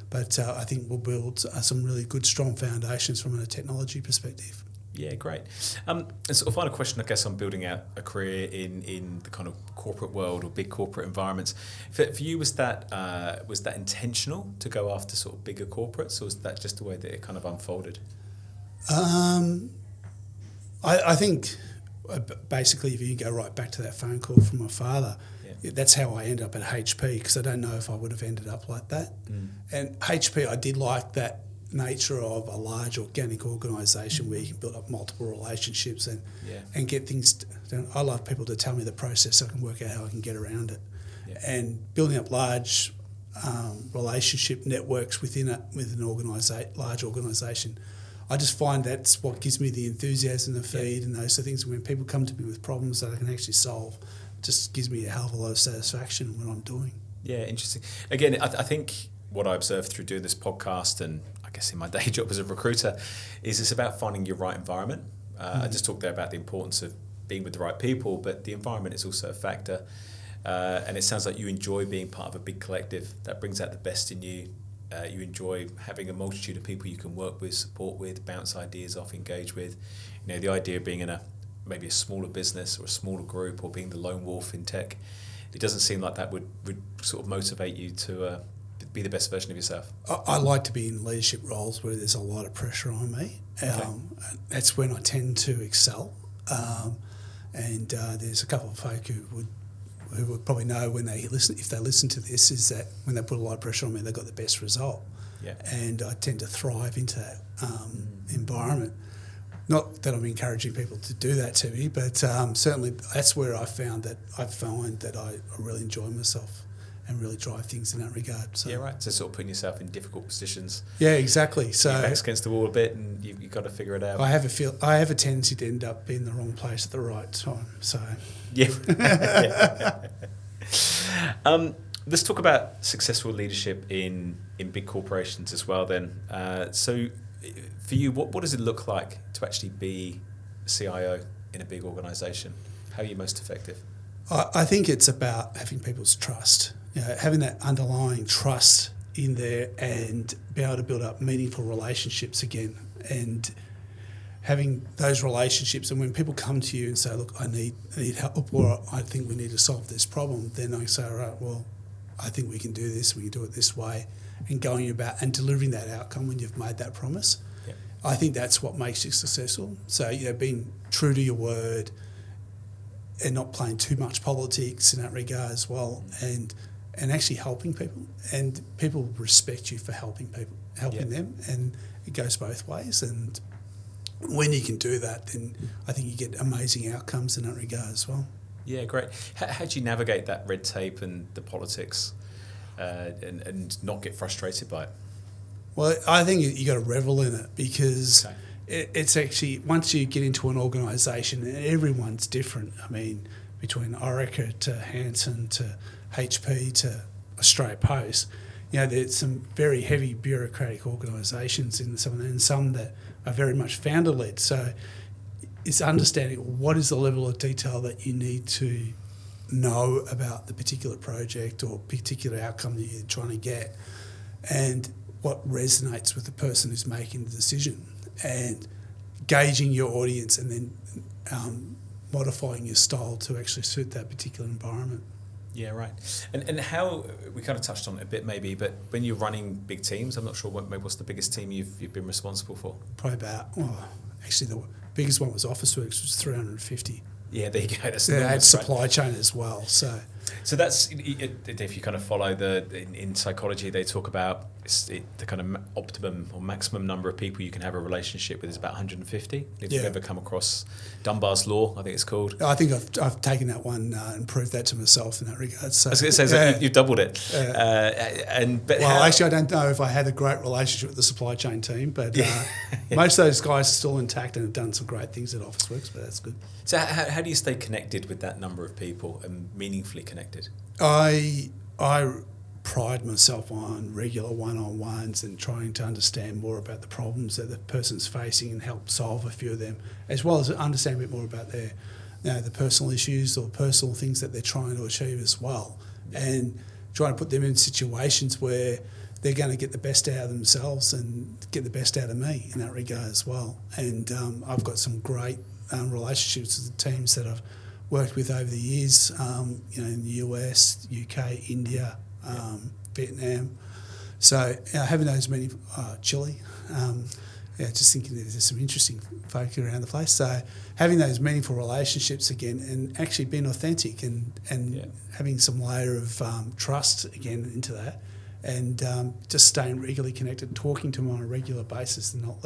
but I think we'll build some really good, strong foundations from a technology perspective. Yeah, great. And sort of final question, I guess, on building out a career in the kind of corporate world or big corporate environments. For you, was that intentional to go after sort of bigger corporates, or was that just the way that it kind of unfolded? I think basically, if you go right back to that phone call from my father, that's how I ended up at HP, because I don't know if I would have ended up like that. And HP, I did like that nature of a large organic organisation where you can build up multiple relationships and get things done. I love people to tell me the process so I can work out how I can get around it. Yeah. And building up large relationship networks with an large organisation, I just find that's what gives me the enthusiasm, the feed and those sort of things. When people come to me with problems that I can actually solve, it just gives me a hell of a lot of satisfaction in what I'm doing. Yeah, interesting. Again, I think what I observed through doing this podcast, and I guess in my day job as a recruiter, is it's about finding your right environment. I just talked there about the importance of being with the right people, but the environment is also a factor. And it sounds like you enjoy being part of a big collective that brings out the best in you. You enjoy having a multitude of people you can work with, support with, bounce ideas off, engage with. The idea of being in maybe a smaller business or a smaller group, or being the lone wolf in tech, it doesn't seem like that would sort of motivate you to be the best version of yourself? I like to be in leadership roles where there's a lot of pressure on me. Okay. That's when I tend to excel. And there's a couple of folk who would probably know when they listen, if they listen to this, is that when they put a lot of pressure on me, they got the best result. Yeah. And I tend to thrive into that environment. Not that I'm encouraging people to do that to me, but certainly that's where I find that I really enjoy myself and really drive things in that regard. So, Yeah, right. So sort of putting yourself in difficult positions. Yeah, exactly. So your back's against the wall a bit, and you've got to figure it out. I have a tendency to end up in the wrong place at the right time. So Yeah. Let's talk about successful leadership in big corporations as well then. So for you, what does it look like to actually be a CIO in a big organisation? How are you most effective? I think it's about having people's trust, having that underlying trust in there and be able to build up meaningful relationships again, and having those relationships. And when people come to you and say, look, I need help, or I think we need to solve this problem, then I say, all right, well, I think we can do this, we can do it this way, and going about and delivering that outcome when you've made that promise. Yep. I think that's what makes you successful. So, being true to your word and not playing too much politics in that regard as well, and actually helping people. And people respect you for helping them, and it goes both ways. And when you can do that, then I think you get amazing outcomes in that regard as well. Yeah, great. How do you navigate that red tape and the politics and not get frustrated by it? Well, I think you got to revel in it, because Okay. it's actually, once you get into an organisation, everyone's different. I mean, between Orica to Hansen to HP to Australia Post, there's some very heavy bureaucratic organisations in some of them, and some that are very much founder-led. So it's understanding what is the level of detail that you need to know about the particular project or particular outcome that you're trying to get, and what resonates with the person who's making the decision, and gauging your audience, and then modifying your style to actually suit that particular environment. Yeah, right. And how, we kind of touched on it a bit maybe, but when you're running big teams, I'm not sure what's the biggest team you've been responsible for? Probably actually the biggest one was Officeworks, which was 350. Yeah, there you go. That's They had enormous, supply right? chain as well. So that's, if you kind of follow in psychology, they talk about the kind of optimum or maximum number of people you can have a relationship with is about 150. If you've ever come across Dunbar's Law, I think it's called. I think I've taken that one and proved that to myself in that regard. So I was going to say, you've doubled it. Actually, I don't know if I had a great relationship with the supply chain team, but most of those guys are still intact and have done some great things at Officeworks, but that's good. So how do you stay connected with that number of people and meaningfully connected? I pride myself on regular one-on-ones and trying to understand more about the problems that the person's facing and help solve a few of them, as well as understand a bit more about their, the personal issues or personal things that they're trying to achieve as well, and trying to put them in situations where they're going to get the best out of themselves and get the best out of me in that regard as well. And I've got some great relationships with the teams that I've worked with over the years, in the US, UK, India, Vietnam. So having those many, Chile, just thinking that there's some interesting folk around the place. So having those meaningful relationships again, and actually being authentic and having some layer of trust again into that, and just staying regularly connected, talking to them on a regular basis, and not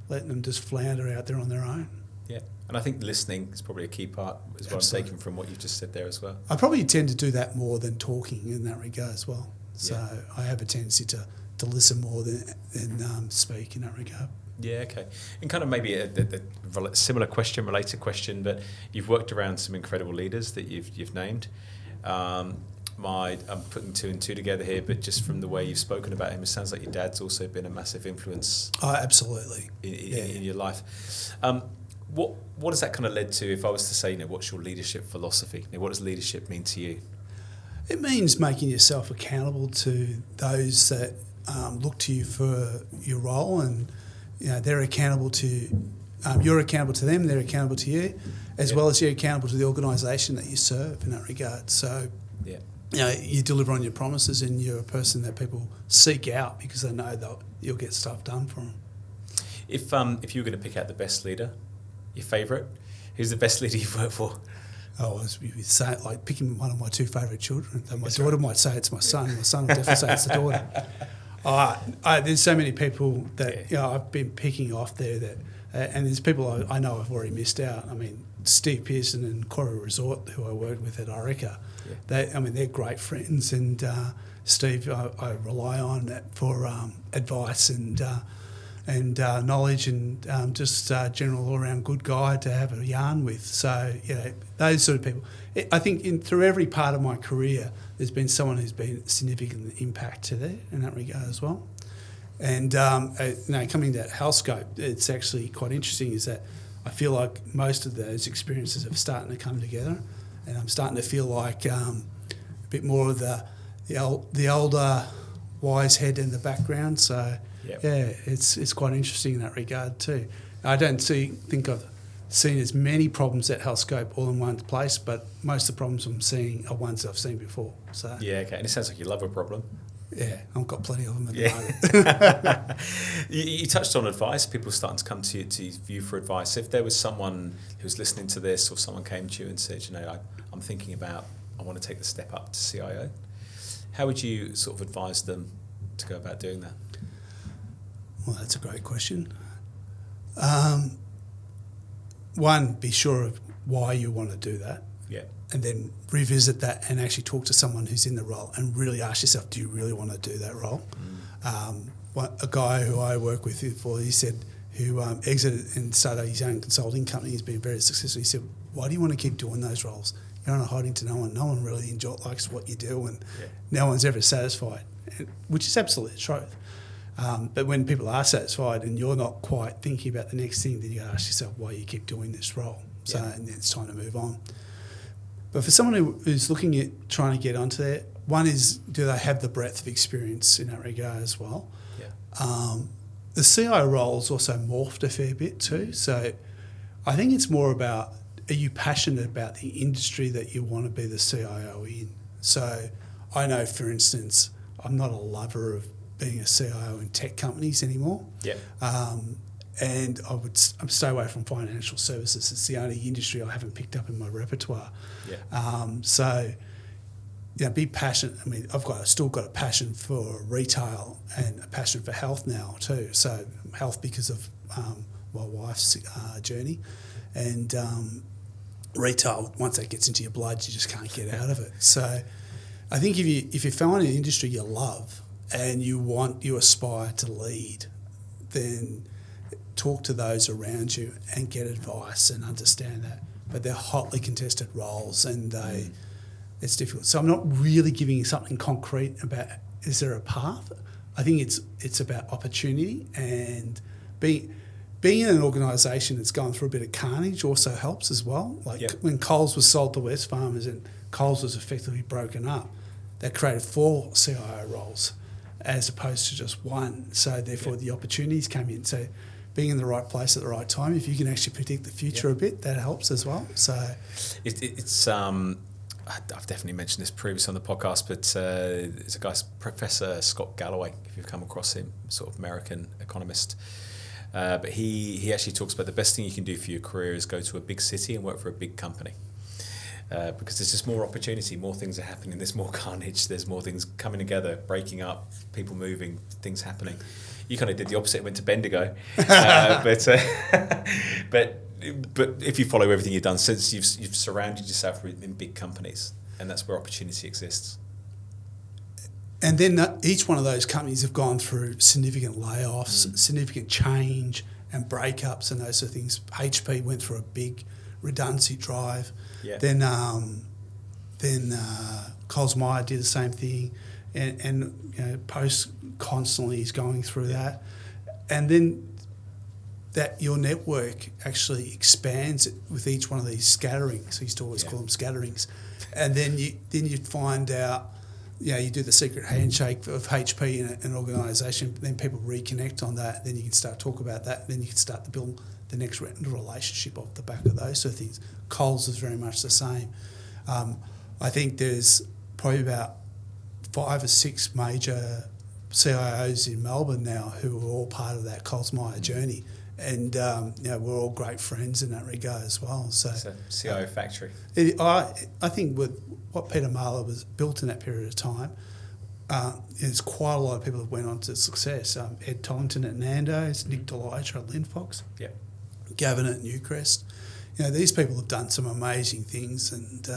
letting them just flounder out there on their own. Yeah, and I think listening is probably a key part as well. I'm taking from what you've just said there as well. I probably tend to do that more than talking in that regard as well. So I have a tendency to listen more than speak in that regard. Yeah, okay. And kind of maybe a similar question, related question, but you've worked around some incredible leaders that you've named. I'm putting two and two together here, but just from the way you've spoken about him, it sounds like your dad's also been a massive influence. Oh, absolutely. In your life. What has that kind of led to? If I was to say, what's your leadership philosophy? What does leadership mean to you? It means making yourself accountable to those that look to you for your role, and they're accountable to. You're accountable to them. They're accountable to you, as well as you're accountable to the organisation that you serve in that regard. So, you deliver on your promises, and you're a person that people seek out because they know that you'll get stuff done for them. If you were going to pick out the best leader, your favourite, who's the best leader you've worked for? Oh, you'd say it like picking one of my two favourite children. So my daughter might say it's my son. My son will definitely say it's the daughter. There's so many people that I've been picking off there that, and there's people I know I've already missed out. I mean, Steve Pearson and Gurrie Resort, who I worked with at Orica, they're great friends, and Steve I rely on that for advice and knowledge, and just general all-around good guy to have a yarn with. So, those sort of people. I think through every part of my career, there's been someone who's been a significant impact to there in that regard as well. And, coming to Healthscope, it's actually quite interesting is that I feel like most of those experiences are starting to come together, and I'm starting to feel like a bit more of the older wise head in the background. So, it's quite interesting in that regard too. I don't think I've seen as many problems at Healthscope all in one place, but most of the problems I'm seeing are ones I've seen before. So and it sounds like you love a problem. Yeah, I've got plenty of them at the moment. You touched on advice. People are starting to come to you for advice. If there was someone who was listening to this, or someone came to you and said, I'm thinking about, I want to take the step up to CIO, how would you sort of advise them to go about doing that? Well, that's a great question. One, be sure of why you want to do that. Yeah. And then revisit that and actually talk to someone who's in the role and really ask yourself, do you really want to do that role? A guy who I work with before, he said, who exited and started his own consulting company, he's been very successful. He said, why do you want to keep doing those roles? You're not hiding to no one. No one really likes what you do, and no one's ever satisfied, which is absolutely the truth. But when people are satisfied and you're not quite thinking about the next thing, then you ask yourself why you keep doing this role. So and it's time to move on. But for someone who's looking at trying to get onto that, one is, do they have the breadth of experience in that regard as well? Yeah. The CIO role's also morphed a fair bit too. So I think it's more about, are you passionate about the industry that you want to be the CIO in? So I know, for instance, I'm not a lover of being a CIO in tech companies anymore. Yeah. And I'm stay away from financial services. It's the only industry I haven't picked up in my repertoire. Yeah. Be passionate. I mean, I've still got a passion for retail and a passion for health now too. So health because of my wife's journey, and retail, once that gets into your blood, you just can't get out of it. So I think if you find an industry you love and you aspire to lead, then talk to those around you and get advice and understand that. But they're hotly contested roles, and it's difficult. So I'm not really giving you something concrete about, is there a path? I think it's about opportunity, and being in an organisation that's going through a bit of carnage also helps as well. When Coles was sold to Wesfarmers and Coles was effectively broken up, that created 4 CIO roles as opposed to just one. So therefore the opportunities came in. So being in the right place at the right time, if you can actually predict the future a bit, that helps as well. So it's I've definitely mentioned this previously on the podcast, but there's a guy, Professor Scott Galloway, if you've come across him, sort of American economist. But he actually talks about the best thing you can do for your career is go to a big city and work for a big company. Because there's just more opportunity, more things are happening, there's more carnage, there's more things coming together, breaking up, people moving, things happening. You kind of did the opposite, went to Bendigo. But if you follow everything you've done since, you've surrounded yourself in big companies, and that's where opportunity exists. And then each one of those companies have gone through significant layoffs, significant change and breakups and those sort of things. HP went through a big redundancy drive. Yeah. Then Coles Myer did the same thing, and Post constantly is going through that, and then that your network actually expands with each one of these scatterings. I used to always call them scatterings, and then you find out. You do the secret handshake of HP in an organisation, then people reconnect on that, then you can start talk about that, then you can start to build the next relationship off the back of those sort of things. Coles is very much the same. I think there's probably about 5 or 6 major CIOs in Melbourne now who are all part of that Colsmeyer journey. And we're all great friends in that regard as well. So it's a CIO factory. I think with what Peter Marler was built in that period of time, there's quite a lot of people that went on to success. Ed Tollington at Nando's, Nick Delitra at Linfox, Gavin at Newcrest. These people have done some amazing things, and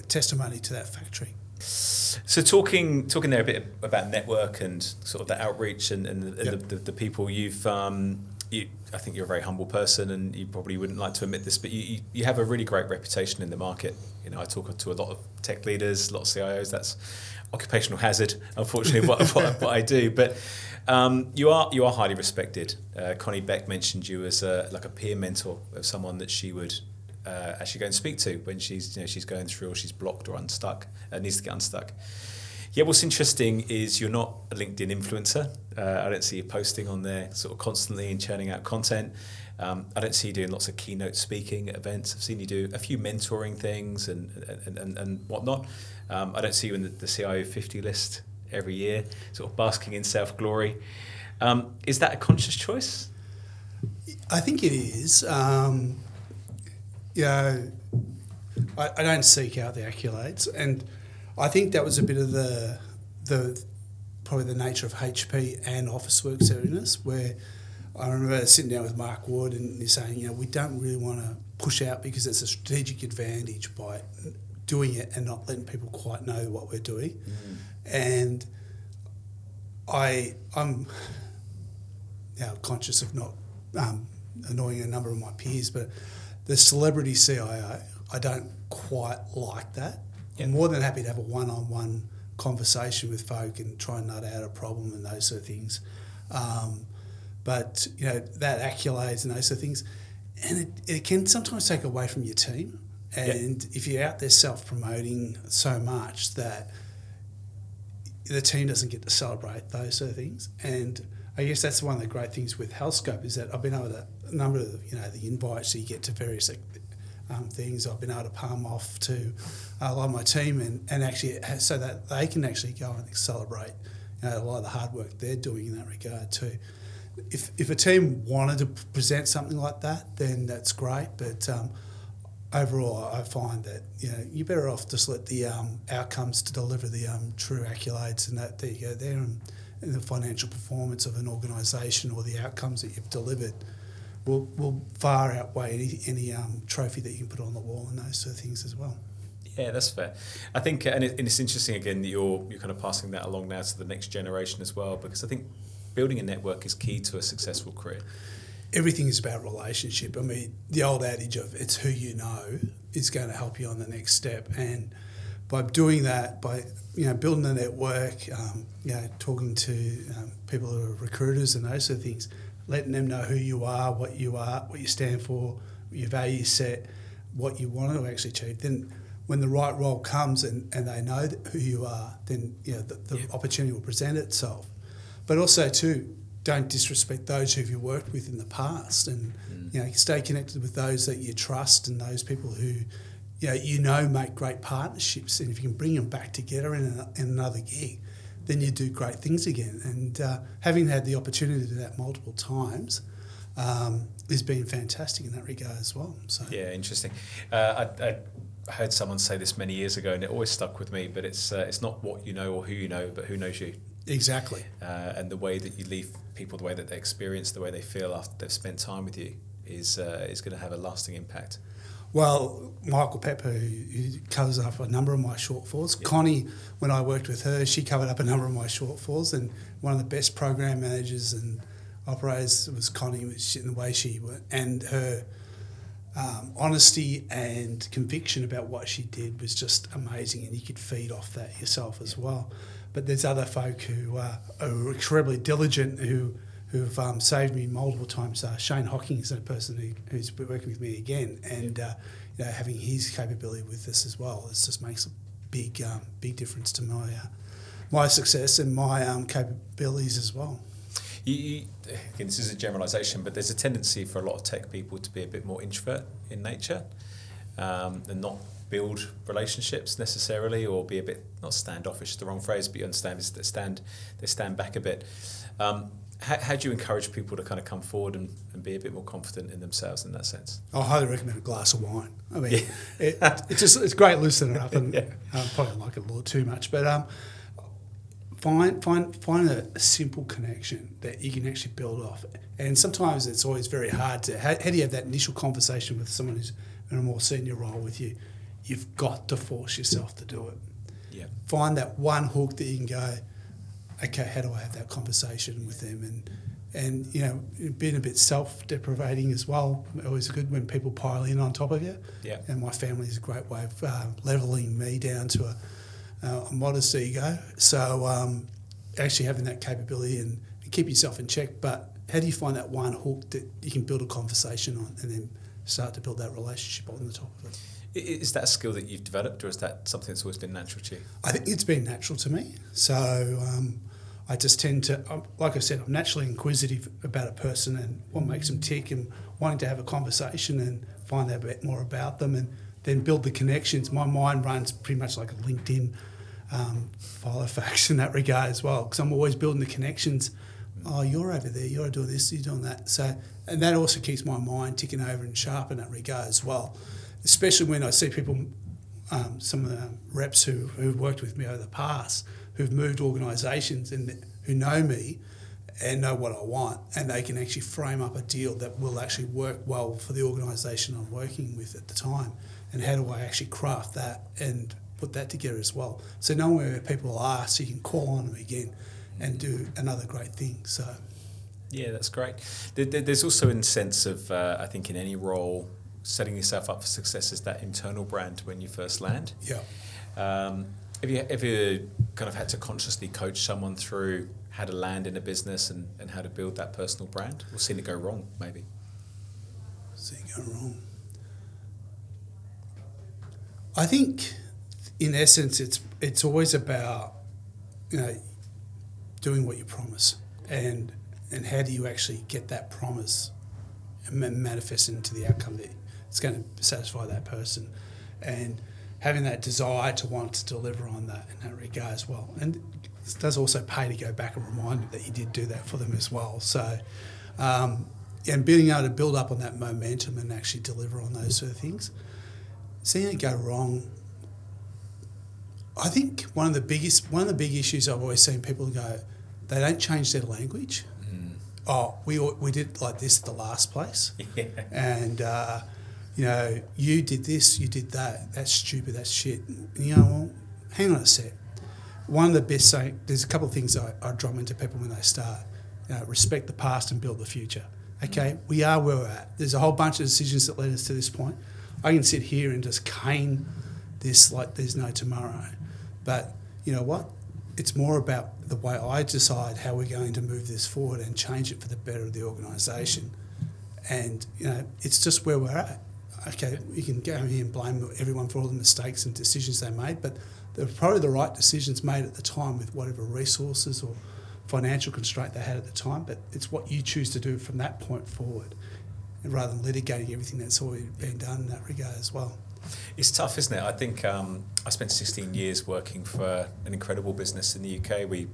testimony to that factory. So talking there a bit about network and sort of the outreach and the people you've I think you're a very humble person, and you probably wouldn't like to admit this, but you have a really great reputation in the market. I talk to a lot of tech leaders, a lot of CIOs. That's occupational hazard, unfortunately, what I do. But you are highly respected. Connie Beck mentioned you as like a peer mentor of someone that she would actually go and speak to when she's going through, or she's blocked or unstuck, needs to get unstuck. Yeah, what's interesting is you're not a LinkedIn influencer. I don't see you posting on there sort of constantly and churning out content. I don't see you doing lots of keynote speaking at events. I've seen you do a few mentoring things and whatnot. I don't see you in the CIO 50 list every year, sort of basking in self-glory. Is that a conscious choice? I think it is. I don't seek out the accolades, and I think that was a bit of the probably the nature of HP and Officeworks areas, where I remember sitting down with Mark Wood and he's saying, we don't really want to push out because it's a strategic advantage by doing it and not letting people quite know what we're doing. And I'm conscious of not annoying a number of my peers, but the celebrity CIO, I don't quite like that. I'm more than happy to have a one-on-one conversation with folk and try and nut out a problem and those sort of things. But that accolades and those sort of things, and it can sometimes take away from your team. And if you're out there self-promoting so much that the team doesn't get to celebrate those sort of things. And I guess that's one of the great things with Healthscope is that I've been able to, a number of the invites that you get to various things, I've been able to palm off to a lot of my team and actually so that they can actually go and celebrate a lot of the hard work they're doing in that regard too. If a team wanted to present something like that, then that's great. But overall, I find that you're better off just let the outcomes to deliver the true accolades, and that there you go there, and the financial performance of an organisation or the outcomes that you've delivered will far outweigh any trophy that you can put on the wall and those sort of things as well. Yeah, that's fair. I think, and it's interesting again that you're kind of passing that along now to the next generation as well, because I think building a network is key to a successful career. Everything is about relationship. I mean, the old adage of it's who you know is going to help you on the next step. And by doing that, by building a network, talking to people who are recruiters and those sort of things, letting them know who you are, what you stand for, your value set, what you want to actually achieve. Then when the right role comes and they know who you are, then the opportunity will present itself. But also too, don't disrespect those who you've worked with in the past, and stay connected with those that you trust and those people who make great partnerships. And if you can bring them back together in another gig, then you do great things again. And having had the opportunity to do that multiple times has been fantastic in that regard as well. So yeah, interesting. I heard someone say this many years ago, and it always stuck with me. But it's not what you know or who you know, but who knows you. Exactly. And the way that you leave people, the way that they experience, the way they feel after they've spent time with you is going to have a lasting impact. Well, Michael Pepper, who covers up a number of my shortfalls. Yep. Connie, when I worked with her, she covered up a number of my shortfalls, and one of the best program managers and operators was Connie, in the way she worked, and her honesty and conviction about what she did was just amazing, and you could feed off that yourself as well. But there's other folk who are incredibly diligent who've saved me multiple times. Shane Hocking is a person who's been working with me again, and having his capability with this as well, it just makes a big difference to my success and my capabilities as well. Again, this is a generalisation, but there's a tendency for a lot of tech people to be a bit more introvert in nature, and not build relationships necessarily, or be a bit, not standoffish is the wrong phrase, but you understand, is that they stand back a bit. How do you encourage people to kind of come forward and be a bit more confident in themselves in that sense? I highly recommend a glass of wine. I mean, it's great loosening up, and probably don't like it a little too much, but find a simple connection that you can actually build off. And sometimes it's always very hard to, how do you have that initial conversation with someone who's in a more senior role with you? You've got to force yourself to do it. Yeah. Find that one hook that you can go, okay, how do I have that conversation with them? And you know, being a bit self-deprecating as well. Always good when people pile in on top of you. Yeah. And my family is a great way of levelling me down to a modest ego. So actually having that capability and keep yourself in check. But how do you find that one hook that you can build a conversation on and then start to build that relationship on the top of it? Is that a skill that you've developed, or is that something that's always been natural to you? I think it's been natural to me. So I just tend to, like I said, I'm naturally inquisitive about a person and what makes them tick, and wanting to have a conversation and find out a bit more about them and then build the connections. My mind runs pretty much like a LinkedIn Filofax in that regard as well, because I'm always building the connections. Oh, you're over there, you're doing this, you're doing that. So, and that also keeps my mind ticking over and sharp in that regard as well. Especially when I see people, some of the reps who've worked with me over the past, who've moved organisations and who know me and know what I want, and they can actually frame up a deal that will actually work well for the organisation I'm working with at the time. And how do I actually craft that and put that together as well? So knowing where people are, so you can call on them again and do another great thing. So, yeah, that's great. There's also a sense of, I think, in any role, setting yourself up for success is that internal brand when you first land. Yeah. Have you ever kind of had to consciously coach someone through how to land in a business and how to build that personal brand, or seen it go wrong, maybe? Seen it go wrong. I think, in essence, it's always about, you know, doing what you promise, and how do you actually get that promise and manifest into the outcome that it's going to satisfy that person, and having that desire to want to deliver on that in that regard as well. And it does also pay to go back and remind them that you did do that for them as well. So, and being able to build up on that momentum and actually deliver on those sort of things. Seeing it go wrong, I think one of the big issues I've always seen people go, they don't change their language. Oh, we did like this at the last place, and you know, you did this, you did that. That's stupid. That's shit. And you know, well, hang on a sec. One of the best saying, there's a couple of things I drum into people when they start. You know, respect the past and build the future. Okay, we are where we're at. There's a whole bunch of decisions that led us to this point. I can sit here and just cane this like there's no tomorrow, but you know what? It's more about the way I decide how we're going to move this forward and change it for the better of the organisation. And, you know, it's just where we're at. Okay, you can go here and blame everyone for all the mistakes and decisions they made, but they're probably the right decisions made at the time with whatever resources or financial constraint they had at the time, but it's what you choose to do from that point forward, and rather than litigating everything that's already been done in that regard as well. It's tough, isn't it? I think I spent 16 years working for an incredible business in the UK. We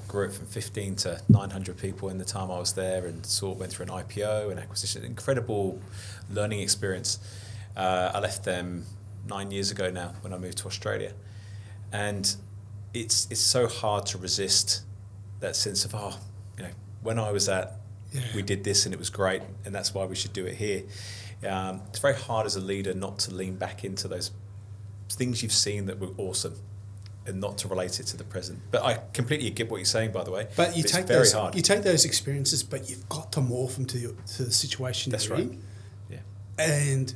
grew it from 15 to 900 people in the time I was there, and went through an IPO, an acquisition, incredible learning experience. I left them 9 years ago now when I moved to Australia. And it's so hard to resist that sense of, oh, you know, when I was we did this and it was great, and that's why we should do it here. It's very hard as a leader not to lean back into those things you've seen that were awesome and not to relate it to the present. But I completely get what you're saying, by the way. But you it's take very those, hard. You take those experiences, but you've got to morph them to the situation That's you're right. in. Yeah. And,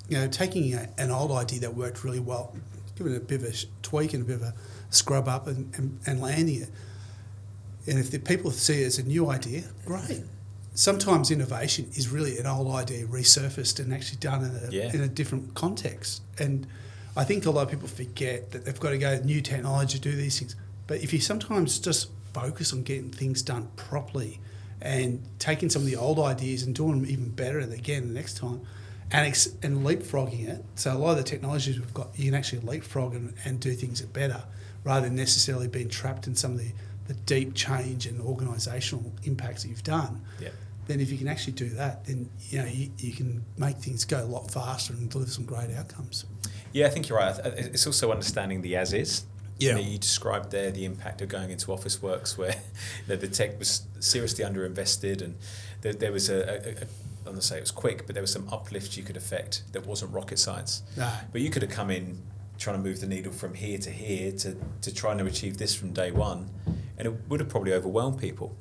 you know, taking an old idea that worked really well, giving it a bit of a tweak and a bit of a scrub up and landing it. And if the people see it as a new idea, great. Sometimes innovation is really an old idea resurfaced and actually done in a different context. And I think a lot of people forget that they've got to go new technology to do these things. But if you sometimes just focus on getting things done properly and taking some of the old ideas and doing them even better again the next time, and leapfrogging it. So a lot of the technologies we've got, you can actually leapfrog and do things better rather than necessarily being trapped in some of the deep change and organisational impacts that you've done. Yeah. Then if you can actually do that, then you can make things go a lot faster and deliver some great outcomes. Yeah, I think you're right. It's also understanding the as is. Yeah. You described there the impact of going into Officeworks where the tech was seriously underinvested, and there was I'm going to say it was quick, but there was some uplift you could affect that wasn't rocket science. No. But you could have come in trying to move the needle from here to here to trying to achieve this from day one, and it would have probably overwhelmed people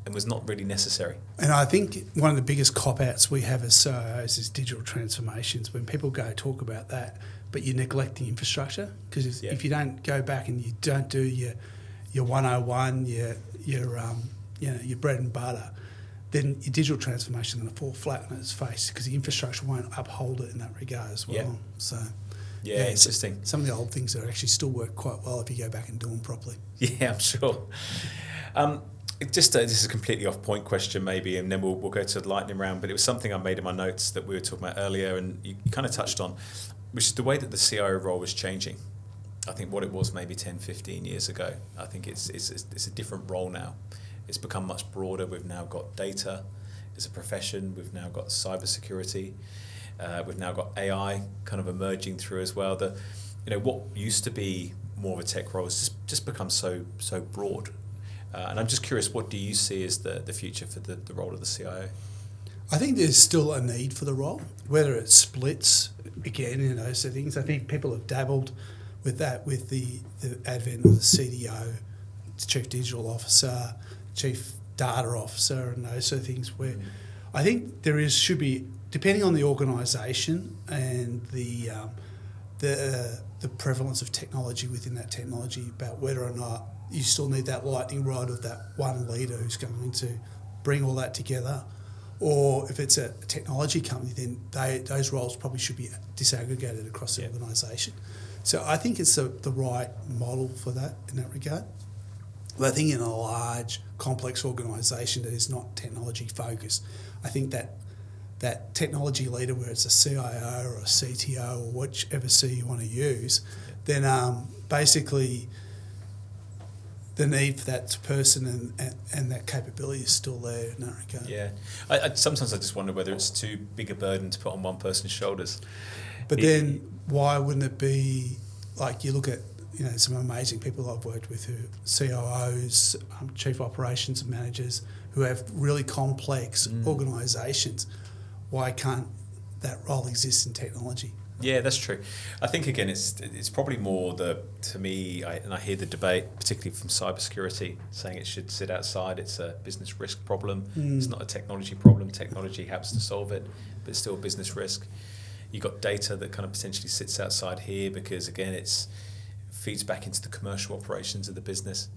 and was not really necessary. And I think one of the biggest cop-outs we have as CIOs is digital transformations. When people go talk about that, but you neglect the infrastructure, because if you don't go back and you don't do your 101, your bread and butter, then your digital transformation is going to fall flat on its face because the infrastructure won't uphold it in that regard as well. Yeah. So, interesting. Some of the old things that actually still work quite well if you go back and do them properly. Yeah, I'm sure. This is a completely off-point question maybe, and then we'll go to the lightning round, but it was something I made in my notes that we were talking about earlier, and you kind of touched on, which is the way that the CIO role is changing. I think what it was maybe 10, 15 years ago, I think it's a different role now. It's become much broader. We've now got data as a profession. We've now got cybersecurity. We've now got AI kind of emerging through as well. What used to be more of a tech role has just become so broad. And I'm just curious, what do you see as the future for the role of the CIO? I think there's still a need for the role, whether it splits again in those settings. I think people have dabbled with that with the advent of the CDO, Chief Digital Officer, Chief Data Officer, and those sort of things. Where I think should be, depending on the organisation and the prevalence of technology within that technology, about whether or not you still need that lightning rod of that one leader who's going to bring all that together. Or if it's a technology company, then those roles probably should be disaggregated across the organisation. So I think it's the right model for that in that regard. But I think in a large, complex organisation that is not technology focused, I think that technology leader, where it's a CIO or a CTO or whichever C you want to use, then basically the need for that person and that capability is still there in that regard. Yeah. Sometimes I just wonder whether it's too big a burden to put on one person's shoulders. But then why wouldn't it be, like you look at some amazing people I've worked with, who COOs, chief operations managers, who have really complex organisations. Why can't that role exist in technology? Yeah, that's true. I think again, it's probably more to me, I hear the debate, particularly from cybersecurity, saying it should sit outside. It's a business risk problem. It's not a technology problem. Technology helps to solve it, but it's still a business risk. You've got data that kind of potentially sits outside here because again, it feeds back into the commercial operations of the business.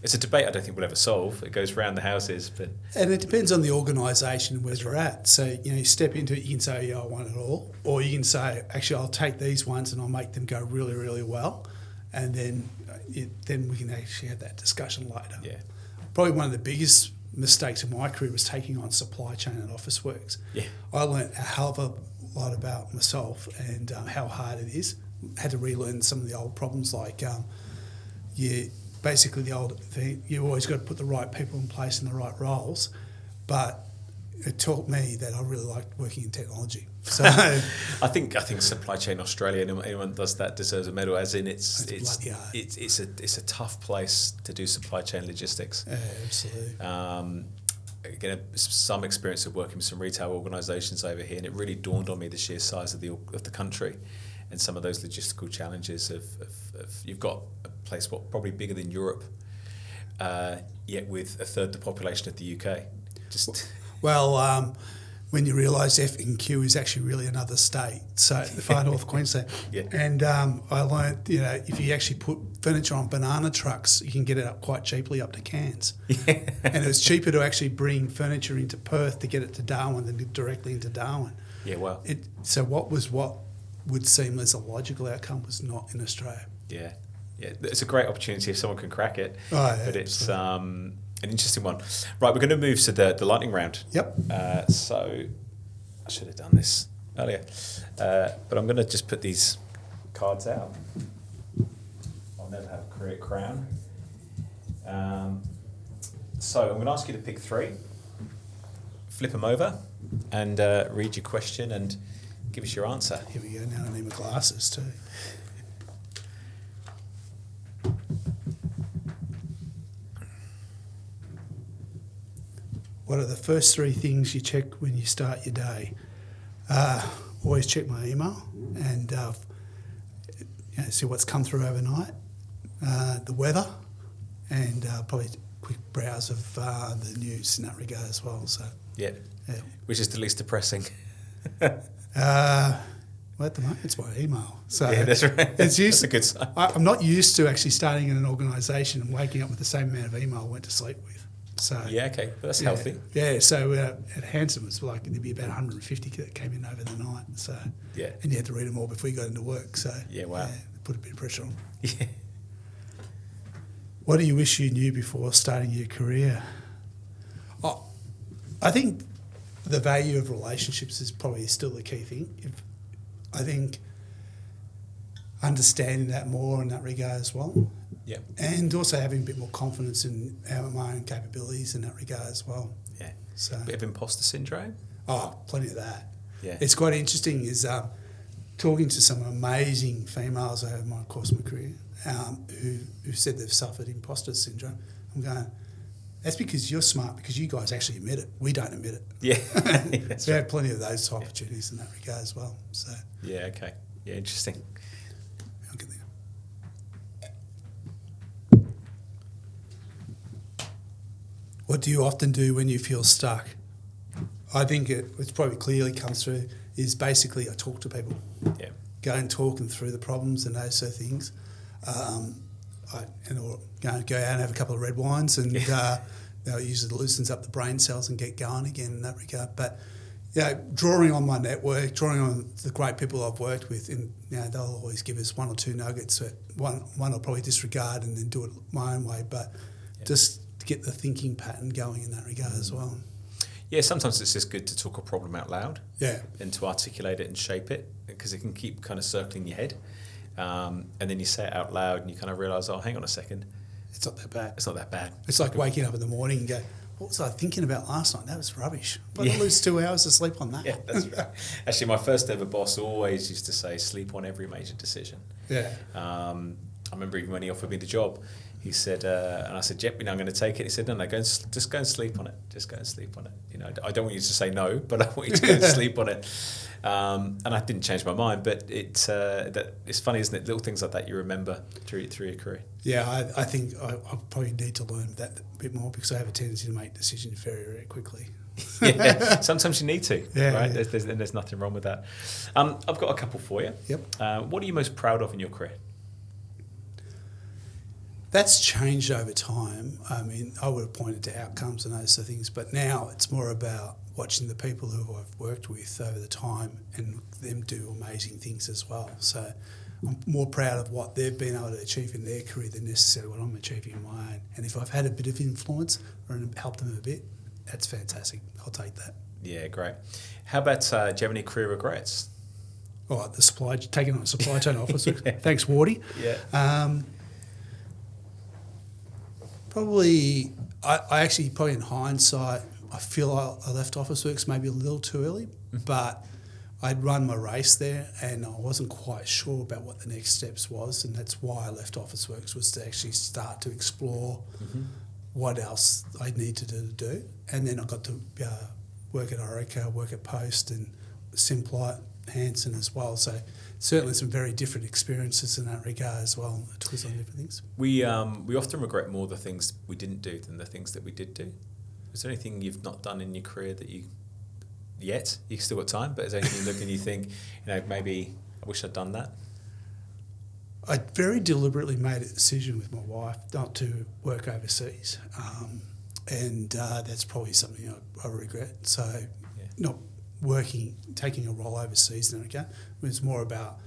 It's a debate I don't think we'll ever solve. It goes round the houses, and it depends on the organisation where you're at. So you step into it, you can say, I want it all, or you can say, actually, I'll take these ones and I'll make them go really, really well, and then we can actually have that discussion later. Yeah. Probably one of the biggest mistakes in my career was taking on supply chain at Officeworks. Yeah. I learned a hell of a lot about myself and how hard it is. Had to relearn some of the old problems, like basically the old thing, you always got to put the right people in place in the right roles. But it taught me that I really liked working in technology. So I think supply chain Australia, anyone that does that deserves a medal. As in, it's a tough place to do supply chain logistics. Yeah, absolutely. Again, some experience of working with some retail organisations over here, and it really dawned on me the sheer size of the country, and some of those logistical challenges of you've got a place probably bigger than Europe, yet with a third the population of the UK. When you realise F&Q is actually really another state, so the far north Queensland. Yeah. And I learned, if you actually put furniture on banana trucks, you can get it up quite cheaply up to Cairns. Yeah. And it was cheaper to actually bring furniture into Perth to get it to Darwin than directly into Darwin. Yeah, wow. So what would seem as a logical outcome was not in Australia. Yeah. It's a great opportunity if someone can crack it. Oh, yeah, but it's an interesting one. Right, we're going to move to the lightning round. Yep. So I should have done this earlier. But I'm going to just put these cards out. I'll never have a career crown. So I'm going to ask you to pick 3, flip them over, and read your question and give us your answer. Here we go. Now I need my glasses too. What are the first 3 things you check when you start your day? Always check my email and see what's come through overnight, the weather, and probably a quick browse of the news in that regard as well. So yeah. Which is the least depressing? Well, at the moment, it's my email. So yeah, that's right. It's used, that's a good sign. I'm not used to actually starting in an organisation and waking up with the same amount of email I went to sleep with. So yeah, okay, but that's healthy. Yeah, so at Hansen it was like there'd be about 150 that came in over the night. So yeah, and you had to read them all before you got into work. So yeah, wow, put a bit of pressure on. Yeah. What do you wish you knew before starting your career? Oh, I think the value of relationships is probably still the key thing. I think understanding that more in that regard as well. Yeah. And also having a bit more confidence in my own capabilities in that regard as well. Yeah. So a bit of imposter syndrome? Oh, plenty of that. Yeah. It's quite interesting is talking to some amazing females over my course of my career who said they've suffered imposter syndrome. I'm going, that's because you're smart, because you guys actually admit it. We don't admit it. Yeah. We have plenty of those opportunities in that regard as well. So yeah, okay. Yeah, interesting. I'll get there. What do you often do when you feel stuck? I think it's probably clearly comes through is basically I talk to people. Yeah. Go and talk them through the problems and those sort of things. Or go out and have a couple of red wines and usually loosens up the brain cells and get going again in that regard. But drawing on my network, drawing on the great people I've worked with, and they'll always give us 1 or 2 nuggets. One I'll probably disregard and then do it my own way, but just to get the thinking pattern going in that regard as well. Yeah, sometimes it's just good to talk a problem out loud. Yeah. And to articulate it and shape it, because it can keep kind of circling your head. And then you say it out loud and you kind of realise, oh, hang on a second. It's not that bad. It's not that bad. It's like waking up in the morning and go, what was I thinking about last night? That was rubbish. But I lose 2 hours of sleep on that. Yeah, that's right. Actually, my first ever boss always used to say, sleep on every major decision. Yeah. I remember even when he offered me the job, he said, and I said, yep, I'm going to take it. He said, no, just go and sleep on it. Just go and sleep on it. I don't want you to say no, but I want you to go and sleep on it. And I didn't change my mind, but it's funny, isn't it? Little things like that you remember through your career. Yeah, I think I probably need to learn that a bit more because I have a tendency to make decisions very, very quickly. Yeah, sometimes you need to, right? Yeah. There's nothing wrong with that. I've got a couple for you. Yep. What are you most proud of in your career? That's changed over time. I mean, I would have pointed to outcomes and those sort of things, but now it's more about watching the people who I've worked with over the time and them do amazing things as well. So I'm more proud of what they've been able to achieve in their career than necessarily what I'm achieving in my own. And if I've had a bit of influence or helped them a bit, that's fantastic. I'll take that. Yeah, great. How about, do you have any career regrets? Oh, taking on a supply chain officer. Yeah. Thanks, Wardy. Yeah. Probably in hindsight, I feel I left Officeworks maybe a little too early, but I'd run my race there and I wasn't quite sure about what the next steps was, and that's why I left Officeworks, was to actually start to explore what else I needed to do. And then I got to work at Orica, work at Post and Simplot, Hansen as well. So certainly some very different experiences in that regard as well. It took us on different things. We often regret more the things we didn't do than the things that we did do. Is there anything you've not done in your career that you've still got time, but is there anything you look and you think, maybe I wish I'd done that? I very deliberately made a decision with my wife not to work overseas. And that's probably something I regret. So not taking a role overseas in that regard. It was more about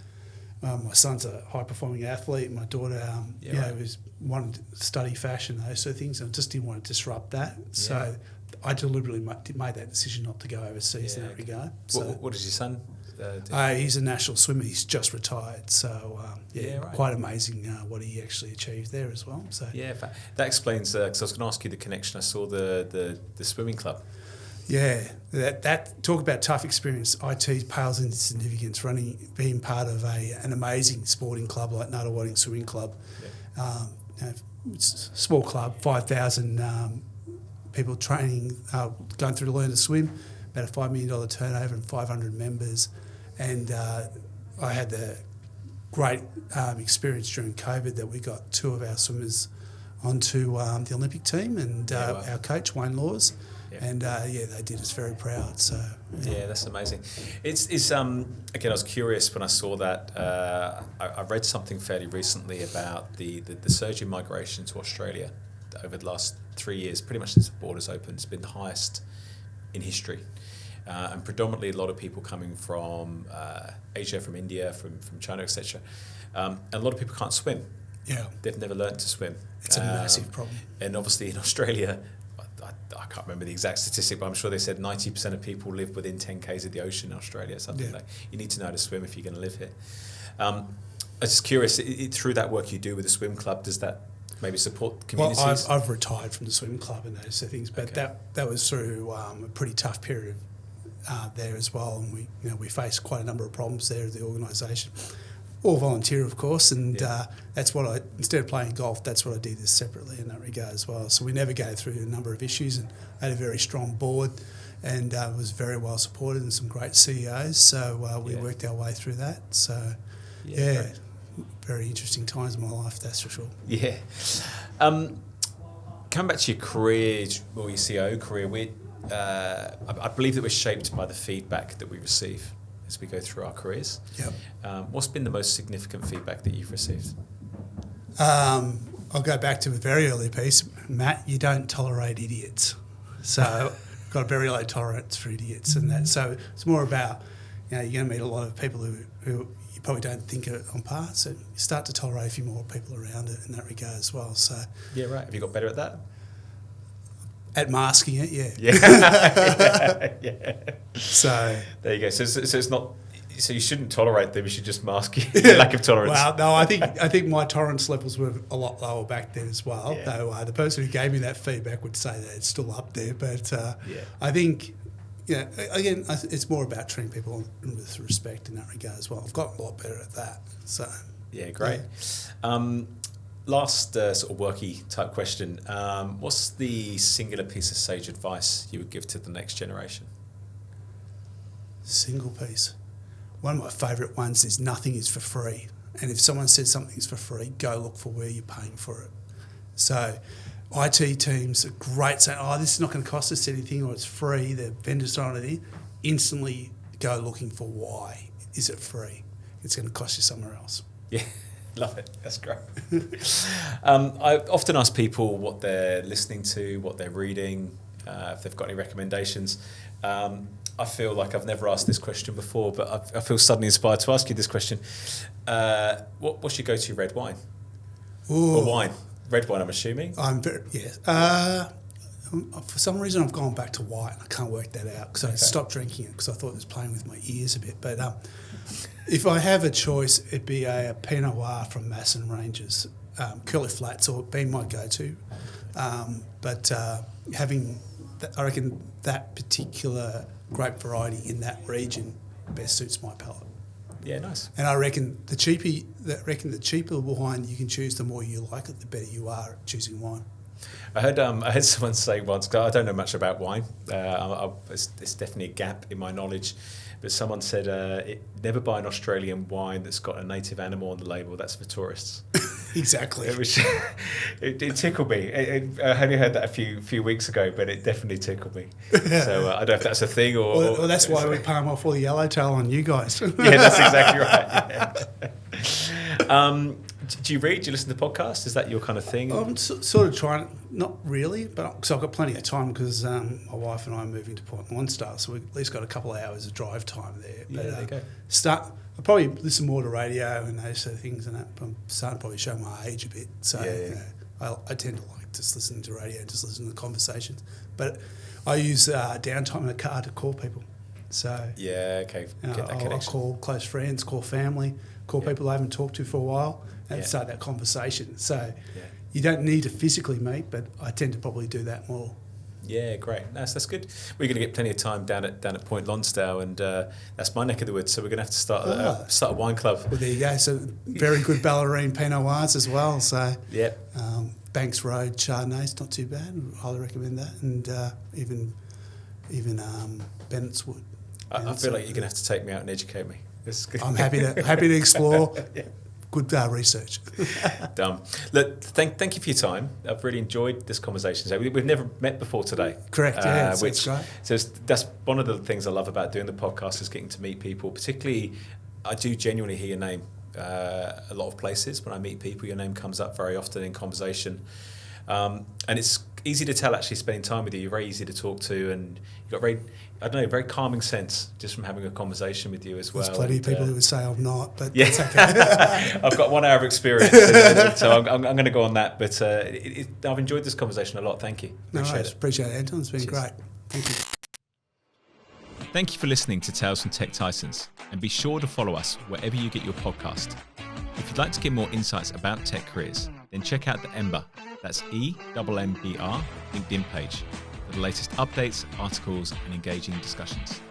my son's a high-performing athlete. My daughter, was wanted to study fashion, those sort of things, and I just didn't want to disrupt that. Yeah. So I deliberately made that decision not to go overseas in that regard. So what does your son He's a national swimmer. He's just retired. So, right. Quite amazing what he actually achieved there as well. So Yeah, that explains, because I was going to ask you the connection. I saw the swimming club. Yeah, that talk about tough experience. IT pales into significance. Being part of an amazing sporting club like Nuttawading Swimming Club, it's a small club, 5,000 people training, going through to learn to swim, about a $5 million turnover and 500 members, and I had the great experience during COVID that we got 2 of our swimmers onto the Olympic team, and our coach Wayne Laws. Yeah. And they did us very proud. So that's amazing. It's again, I was curious when I saw that. I read something fairly recently about the surge in migration to Australia over the last 3 years, pretty much since the borders opened. It's been the highest in history, and predominantly a lot of people coming from Asia, from India, from China, etc. And a lot of people can't swim. Yeah, they've never learned to swim. It's a massive problem. And obviously in Australia, I can't remember the exact statistic, but I'm sure they said 90% of people live within 10 k's of the ocean in Australia. Something like you need to know how to swim if you're going to live here. I'm just curious, through that work you do with the swim club, does that maybe support communities? Well, I've retired from the swim club and those things, but that was through a pretty tough period there as well, and we faced quite a number of problems there at the organisation. All volunteer, of course, and that's what instead of playing golf, that's what I did this separately in that regard as well. So we navigated through a number of issues and had a very strong board, and was very well supported and some great CEOs. So we worked our way through that. So very interesting times in my life, that's for sure. Yeah. Coming back to your career, or your CIO career, I believe that we're shaped by the feedback that we receive as we go through our careers. Yep. What's been the most significant feedback that you've received? I'll go back to a very early piece. Matt, you don't tolerate idiots. So I've got a very low tolerance for idiots and that. So it's more about, you're going to meet a lot of people who you probably don't think are on par. So you start to tolerate a few more people around it in that regard as well. So yeah, right. Have you got better at that? At masking it, yeah. Yeah. So there you go. So it's not. So you shouldn't tolerate them. You should just mask your lack of tolerance. Well, no, I think my tolerance levels were a lot lower back then as well. Yeah. Though the person who gave me that feedback would say that it's still up there. But I think, again, it's more about treating people with respect in that regard as well. I've gotten a lot better at that. So yeah, great. Yeah. Last sort of worky type question. What's the singular piece of sage advice you would give to the next generation? Single piece. One of my favourite ones is nothing is for free. And if someone says something's for free, go look for where you're paying for it. So IT teams are great saying, this is not going to cost us anything or it's free, the vendor's throwing it in. Instantly go looking for why is it free. It's going to cost you somewhere else. Yeah. Love it. That's great. I often ask people what they're listening to, what they're reading, if they've got any recommendations. I feel like I've never asked this question before, but I feel suddenly inspired to ask you this question. What's your go-to red wine? Ooh. Or wine? Red wine, I'm assuming? For some reason, I've gone back to white. I can't work that out because I stopped drinking it because I thought it was playing with my ears a bit. But if I have a choice, it'd be a Pinot Noir from Masson Ranges. Curly Flats or being my go-to. But having, I reckon, that particular grape variety in that region best suits my palate. Yeah, nice. And I reckon the cheaper wine you can choose, the more you like it, the better you are at choosing wine. I heard someone say once, 'cause I don't know much about wine, it's definitely a gap in my knowledge, but someone said never buy an Australian wine that's got a native animal on the label, that's for tourists. Exactly. It tickled me. I only heard that a few weeks ago, but it definitely tickled me. So I don't know if that's a thing or... Well, that's why we palm off all the yellowtail on you guys. Yeah, that's exactly right. Do you read? Do you listen to podcasts? Is that your kind of thing? I'm sort of trying, not really, but because I've got plenty of time because my wife and I are moving to Port Lonstar, so we've at least got a couple of hours of drive time there. Yeah, there you go. I'll probably listen more to radio and those sort of things, and that. I'm starting to probably show my age a bit. So I tend to like just listening to radio, just listening to the conversations. But I use downtime in the car to call people. So Yeah, okay. Get that I'll connection. call close friends, call family, call people I haven't talked to for a while, and start that conversation. So you don't need to physically meet, but I tend to probably do that more. Yeah, great. That's good. We're going to get plenty of time down at Point Lonsdale, and that's my neck of the woods. So we're going to have to start a wine club. Well, there you go. So very good Ballerine Pinot Noirs as well. So Yep. Banks Road Chardonnay's not too bad. Highly recommend that, and even Bennett's Wood. I feel like you're going to have to take me out and educate me. This is good. I'm happy to explore. Good research. Look, thank you for your time. I've really enjoyed this conversation. So we've never met before today. Correct. Yeah, that's great. So that's one of the things I love about doing the podcast is getting to meet people. Particularly, I do genuinely hear your name a lot of places. When I meet people, your name comes up very often in conversation, and it's easy to tell actually spending time with you. You're very easy to talk to, and you've got very calming sense just from having a conversation with you as well. There's plenty of people who would say I'm not, but yeah. that's okay. I've got 1 hour of experience, so I'm going to go on that. But I've enjoyed this conversation a lot. Thank you. Appreciate it, Anton. It's been great. Thank you. Thank you for listening to Tales from Tech Titans, and be sure to follow us wherever you get your podcast. If you'd like to get more insights about tech careers, then check out the Ember, that's EMMBR LinkedIn page for the latest updates, articles, and engaging discussions.